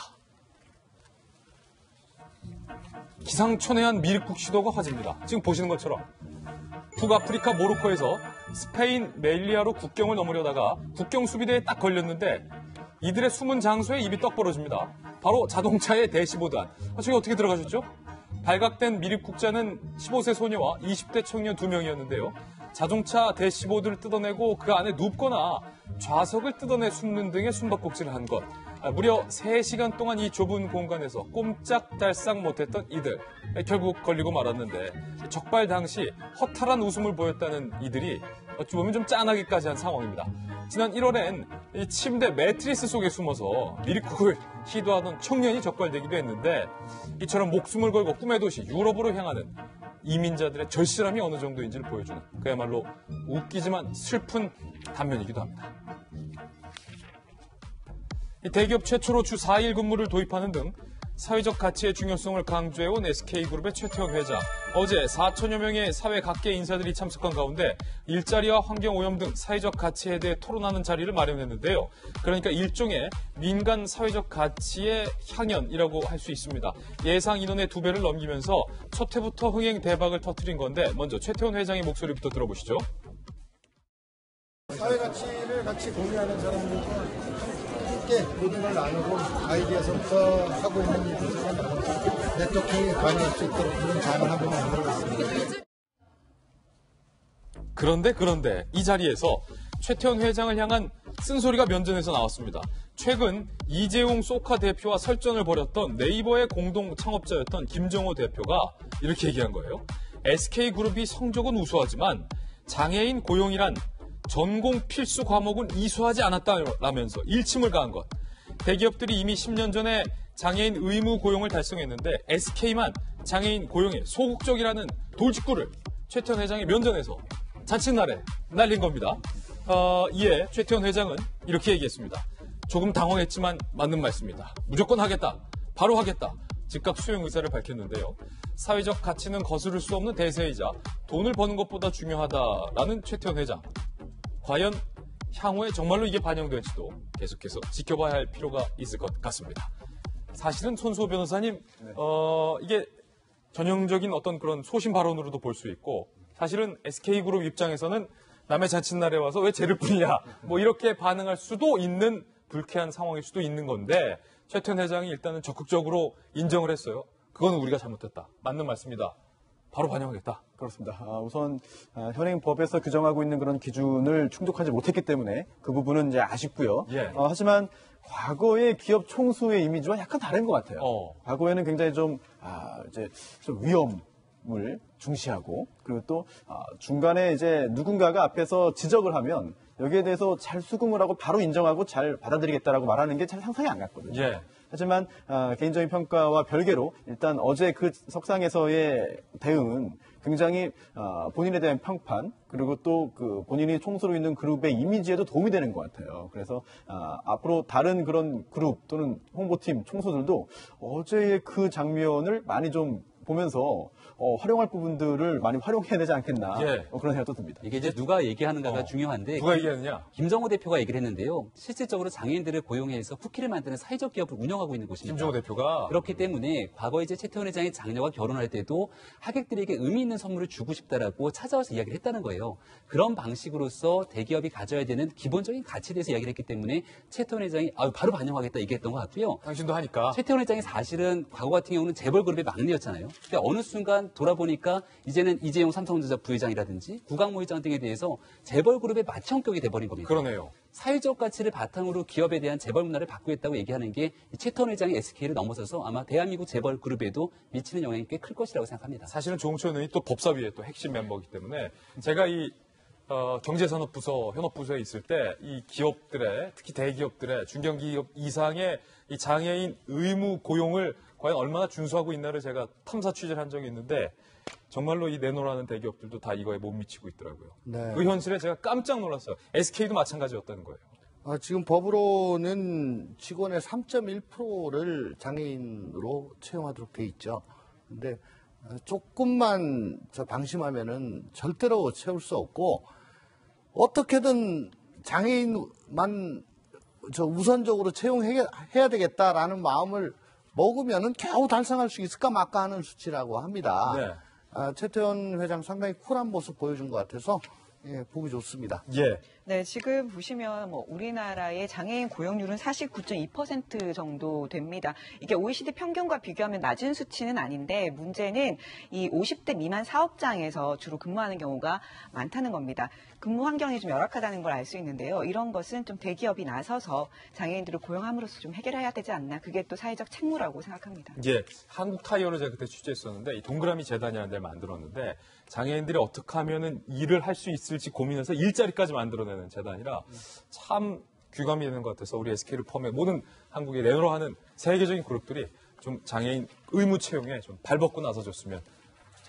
기상천외한 미륵국 시도가 화제입니다. 지금 보시는 것처럼 북아프리카 모로코에서 스페인 멜리아로 국경을 넘으려다가 국경 수비대에 딱 걸렸는데 이들의 숨은 장소에 입이 떡 벌어집니다. 바로 자동차의 대시보드안. 저기 어떻게 들어가셨죠? 발각된 미륵국자는 15세 소녀와 20대 청년 2명이었는데요. 자동차 대시보드를 뜯어내고 그 안에 눕거나 좌석을 뜯어내 숨는 등의 숨바꼭질을 한 것. 무려 3시간 동안 이 좁은 공간에서 꼼짝달싹 못했던 이들. 결국 걸리고 말았는데 적발 당시 허탈한 웃음을 보였다는 이들이 어찌 보면 좀 짠하기까지 한 상황입니다. 지난 1월엔 이 침대 매트리스 속에 숨어서 미륵국을 시도하던 청년이 적발되기도 했는데 이처럼 목숨을 걸고 꿈의 도시 유럽으로 향하는 이민자들의 절실함이 어느 정도인지를 보여주는 그야말로 웃기지만 슬픈 단면이기도 합니다. 대기업 최초로 주 4일 근무를 도입하는 등 사회적 가치의 중요성을 강조해온 SK그룹의 최태원 회장. 어제 4천여 명의 사회 각계 인사들이 참석한 가운데 일자리와 환경오염 등 사회적 가치에 대해 토론하는 자리를 마련했는데요. 그러니까 일종의 민간 사회적 가치의 향연이라고 할 수 있습니다. 예상 인원의 2배를 넘기면서 첫 해부터 흥행 대박을 터뜨린 건데 먼저 최태원 회장의 목소리부터 들어보시죠. 사회 가치를 같이 공유하는 사람들과 함께 모든 걸 나누고 아이디어서부터 하고 있는 일들을 네트워킹에 관여할 수 있도록 그런 장을 한번 만들어봤습니다. 그런데 이 자리에서 최태원 회장을 향한 쓴소리가 면전에서 나왔습니다. 최근 이재용 소카 대표와 설전을 벌였던 네이버의 공동 창업자였던 김정호 대표가 이렇게 얘기한 거예요. SK그룹이 성적은 우수하지만 장애인 고용이란 전공 필수 과목은 이수하지 않았다라면서 일침을 가한 것. 대기업들이 이미 10년 전에 장애인 의무 고용을 달성했는데 SK만 장애인 고용에 소극적이라는 돌직구를 최태원 회장의 면전에서 자칫날에 날린 겁니다. 이에 최태원 회장은 이렇게 얘기했습니다. 조금 당황했지만 맞는 말씀이다. 무조건 하겠다. 바로 하겠다. 즉각 수용 의사를 밝혔는데요. 사회적 가치는 거스를 수 없는 대세이자 돈을 버는 것보다 중요하다라는 최태원 회장. 과연 향후에 정말로 이게 반영될지도 계속해서 지켜봐야 할 필요가 있을 것 같습니다. 사실은 손수호 변호사님, 이게 전형적인 어떤 그런 소신 발언으로도 볼 수 있고 사실은 SK그룹 입장에서는 남의 자칫날에 와서 왜 죄를 뿌리냐 뭐 이렇게 반응할 수도 있는 불쾌한 상황일 수도 있는 건데 최태원 회장이 일단은 적극적으로 인정을 했어요. 그건 우리가 잘못했다. 맞는 말씀이다. 바로 반영하겠다. 그렇습니다. 우선 현행 법에서 규정하고 있는 그런 기준을 충족하지 못했기 때문에 그 부분은 이제 아쉽고요. 예. 하지만 과거의 기업 총수의 이미지와 약간 다른 것 같아요. 과거에는 굉장히 좀 위험을 중시하고 그리고 또 중간에 이제 누군가가 앞에서 지적을 하면 여기에 대해서 잘 수긍을 하고 바로 인정하고 잘 받아들이겠다라고 말하는 게 잘 상상이 안 갔거든요. 예. 하지만 개인적인 평가와 별개로 일단 어제 그 석상에서의 대응은 굉장히 본인에 대한 평판 그리고 또 그 본인이 총수로 있는 그룹의 이미지에도 도움이 되는 것 같아요. 그래서 앞으로 다른 그런 그룹 또는 홍보팀 총수들도 어제의 그 장면을 많이 좀 보면서 활용할 부분들을 많이 활용해야 되지 않겠나 그런 생각도 듭니다. 이게 이제 누가 얘기하는가가 중요한데 누가 얘기하느냐? 김정호 대표가 얘기를 했는데요. 실질적으로 장애인들을 고용해서 쿠키를 만드는 사회적 기업을 운영하고 있는 곳입니다. 김정호 대표가 그렇기 때문에 과거에 이제 최태원 회장의 장녀가 결혼할 때도 하객들에게 의미 있는 선물을 주고 싶다라고 찾아와서 이야기를 했다는 거예요. 그런 방식으로서 대기업이 가져야 되는 기본적인 가치에 대해서 이야기를 했기 때문에 최태원 회장이 바로 반영하겠다 얘기했던 것 같고요. 당신도 하니까. 최태원 회장이 사실은 과거 같은 경우는 재벌그룹의 막내였잖아요. 근데 어느 순간 돌아보니까 이제는 이재용 삼성전자 부회장이라든지 구강모 회장 등에 대해서 재벌그룹의 맏형격이 돼버린 겁니다. 그러네요. 사회적 가치를 바탕으로 기업에 대한 재벌 문화를 바꾸겠다고 얘기하는 게 최태원 회장의 SK를 넘어서서 아마 대한민국 재벌 그룹에도 미치는 영향이 꽤 클 것이라고 생각합니다. 사실은 조홍천 의원이 또 법사위의 또 핵심 멤버이기 때문에 제가 이 경제산업부서, 현업부서에 있을 때 이 기업들의, 특히 대기업들의 중견기업 이상의 이 장애인 의무 고용을 과연 얼마나 준수하고 있나를 제가 탐사 취재를 한 적이 있는데 정말로 이 내노라는 대기업들도 다 이거에 못 미치고 있더라고요. 네. 그 현실에 제가 깜짝 놀랐어요. SK도 마찬가지였다는 거예요. 지금 법으로는 직원의 3.1%를 장애인으로 채용하도록 돼 있죠. 근데 조금만 방심하면은 절대로 채울 수 없고 어떻게든 장애인만 우선적으로 채용해야 되겠다라는 마음을 먹으면은 겨우 달성할 수 있을까 말까 하는 수치라고 합니다. 네. 최태원 회장 상당히 쿨한 모습 보여준 것 같아서 보기 좋습니다. 예. 네, 지금 보시면 우리나라의 장애인 고용률은 49.2% 정도 됩니다. 이게 OECD 평균과 비교하면 낮은 수치는 아닌데 문제는 이 50대 미만 사업장에서 주로 근무하는 경우가 많다는 겁니다. 근무 환경이 좀 열악하다는 걸 알 수 있는데요. 이런 것은 좀 대기업이 나서서 장애인들을 고용함으로써 좀 해결해야 되지 않나. 그게 또 사회적 책무라고 생각합니다. 예, 한국 타이어를 제가 그때 취재했었는데 이 동그라미 재단이라는 데를 만들었는데 장애인들이 어떻게 하면은 일을 할 수 있을지 고민해서 일자리까지 만들어내는 재단이라 참 귀감이 되는 것 같아서 우리 SK를 포함해 모든 한국에 내노라하는 세계적인 그룹들이 좀 장애인 의무 채용에 좀 발벗고 나서줬으면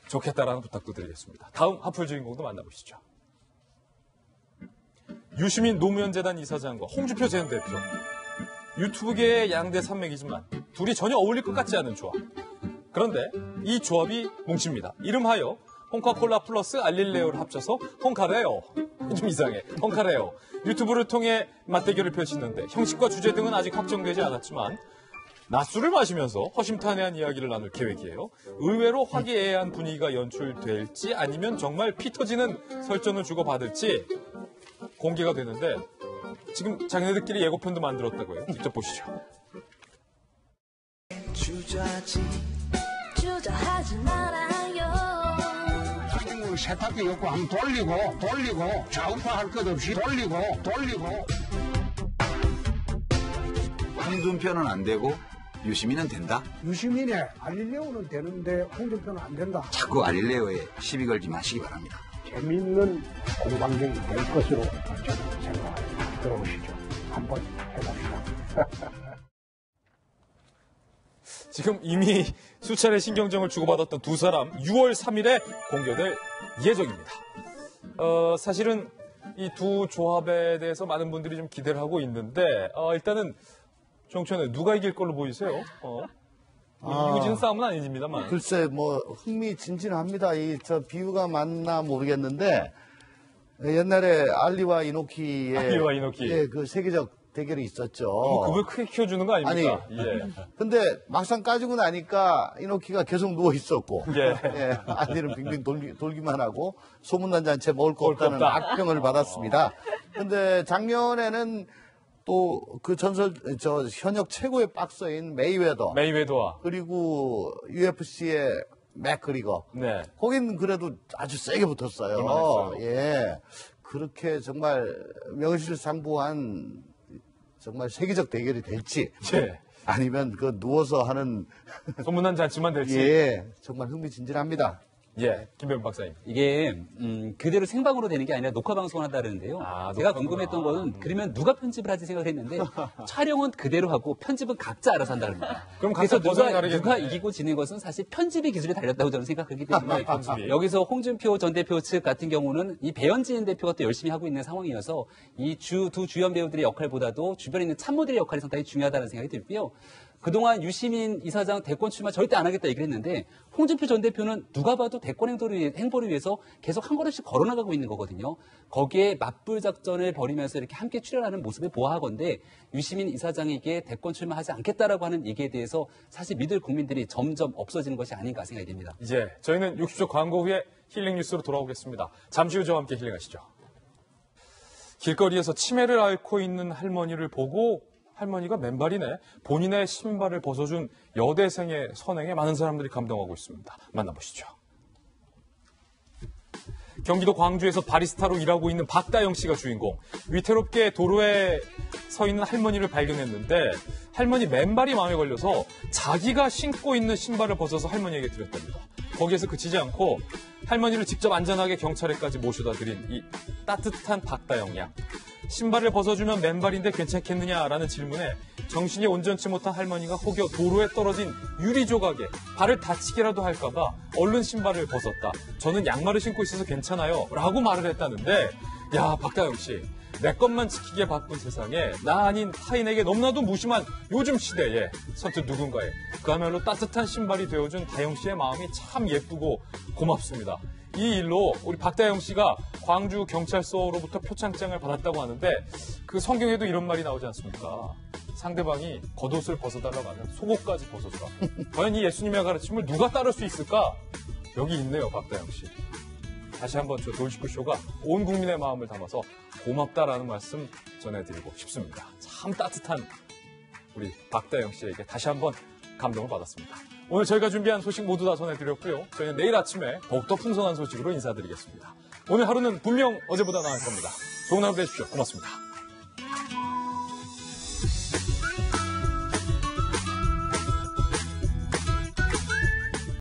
좋겠다라는 부탁도 드리겠습니다. 다음 하풀 주인공도 만나보시죠. 유시민 노무현재단 이사장과 홍주표 전 대표. 유튜브계의 양대 산맥이지만 둘이 전혀 어울릴 것 같지 않은 조합. 그런데 이 조합이 뭉칩니다. 이름하여 홍카콜라 플러스 알릴레오를 합쳐서 홍카레오. 좀 이상해. 홍카레오. 유튜브를 통해 맞대결을 펼치는데 형식과 주제 등은 아직 확정되지 않았지만 낮술을 마시면서 허심탄회한 이야기를 나눌 계획이에요. 의외로 화기애애한 분위기가 연출될지 아니면 정말 피 터지는 설전을 주고받을지 공개가 되는데 지금 자기네들끼리 예고편도 만들었다고요. 직접 보시죠. 주저하지 말아요. 세탁기 옆고 한번 돌리고 좌우파 할 것 없이 돌리고 홍준표는 안 되고 유시민은 된다? 유시민의 알릴레오는 되는데 홍준표는 안 된다. 자꾸 알릴레오에 시비 걸지 마시기 바랍니다. 재미있는 공방전이 될 것으로 저는 생각합니다. 들어오시죠. 한번 해봅시다. 지금 이미 수차례 신경전을 주고받았던 두 사람 6월 3일에 공개될 예정입니다. 사실은 이 두 조합에 대해서 많은 분들이 좀 기대를 하고 있는데 일단은 정치원에 누가 이길 걸로 보이세요? 이기는 싸움은 아니집니다만. 글쎄 흥미진진합니다. 비유가 맞나 모르겠는데 옛날에 알리와 이노키의 그 세계적 대결이 있었죠. 그걸 크게 키워주는 거 아닙니까? 근데 막상 까지고 나니까 이노키가 계속 누워 있었고, 알리는 빙빙 돌기만 하고 소문난 잔치에 먹을 거 없다는 악평을 받았습니다. 근데 작년에는 또 그 현역 최고의 박서인 메이웨더와 그리고 UFC의 맥그리거. 네. 거긴 그래도 아주 세게 붙었어요. 그만했어요. 예. 그렇게 정말 명실상부한 정말 세계적 대결이 될지. 예. 아니면 그 누워서 하는 소문난 잔치만 될지. 예. 정말 흥미진진합니다. 예, 김병 박사님. 이게 그대로 생방으로 되는 게 아니라 녹화 방송을 한다는데요. 제가 궁금했던 거는 그러면 누가 편집을 하지 생각을 했는데 촬영은 그대로 하고 편집은 각자 알아서 한다는 겁니다. 그럼 그래서 각자 버전이 다르겠네. 누가 이기고 지는 것은 사실 편집의 기술이 달렸다고 저는 생각하기 때문에 편집이. 여기서 홍준표 전 대표 측 같은 경우는 이 배현진 대표가 또 열심히 하고 있는 상황이어서 이 두 주연 배우들의 역할보다도 주변에 있는 참모들의 역할이 상당히 중요하다는 생각이 들고요. 그동안 유시민 이사장 대권 출마 절대 안 하겠다 얘기를 했는데 홍준표 전 대표는 누가 봐도 대권 행보를 위해서 계속 한 걸음씩 걸어나가고 있는 거거든요. 거기에 맞불 작전을 벌이면서 이렇게 함께 출연하는 모습을 보아하건대 유시민 이사장에게 대권 출마하지 않겠다라고 하는 얘기에 대해서 사실 믿을 국민들이 점점 없어지는 것이 아닌가 생각이 됩니다. 이제 저희는 60초 광고 후에 힐링 뉴스로 돌아오겠습니다. 잠시 후 저와 함께 힐링하시죠. 길거리에서 치매를 앓고 있는 할머니를 보고 할머니가 맨발이네 본인의 신발을 벗어준 여대생의 선행에 많은 사람들이 감동하고 있습니다. 만나보시죠. 경기도 광주에서 바리스타로 일하고 있는 박다영 씨가 주인공. 위태롭게 도로에 서 있는 할머니를 발견했는데 할머니 맨발이 마음에 걸려서 자기가 신고 있는 신발을 벗어서 할머니에게 드렸답니다. 거기에서 그치지 않고 할머니를 직접 안전하게 경찰에까지 모셔다 드린 이 따뜻한 박다영 양. 신발을 벗어주면 맨발인데 괜찮겠느냐라는 질문에 정신이 온전치 못한 할머니가 혹여 도로에 떨어진 유리 조각에 발을 다치게라도 할까봐 얼른 신발을 벗었다. 저는 양말을 신고 있어서 괜찮아요. 라고 말을 했다는데 야 박다영 씨. 내 것만 지키기에 바쁜 세상에 나 아닌 타인에게 너무나도 무심한 요즘 시대에 선뜻 누군가의 그야말로 따뜻한 신발이 되어준 다영 씨의 마음이 참 예쁘고 고맙습니다. 이 일로 우리 박다영 씨가 광주 경찰서로부터 표창장을 받았다고 하는데 그 성경에도 이런 말이 나오지 않습니까? 상대방이 겉옷을 벗어달라고 하면 속옷까지 벗어주라. 과연 이 예수님의 가르침을 누가 따를 수 있을까? 여기 있네요, 박다영 씨. 다시 한번 저 돌직구쇼가 온 국민의 마음을 담아서 고맙다라는 말씀 전해드리고 싶습니다. 참 따뜻한 우리 박다영 씨에게 다시 한번 감동을 받았습니다. 오늘 저희가 준비한 소식 모두 다 전해드렸고요. 저희는 내일 아침에 더욱더 풍성한 소식으로 인사드리겠습니다. 오늘 하루는 분명 어제보다 나을 겁니다. 좋은 하루 되십시오. 고맙습니다.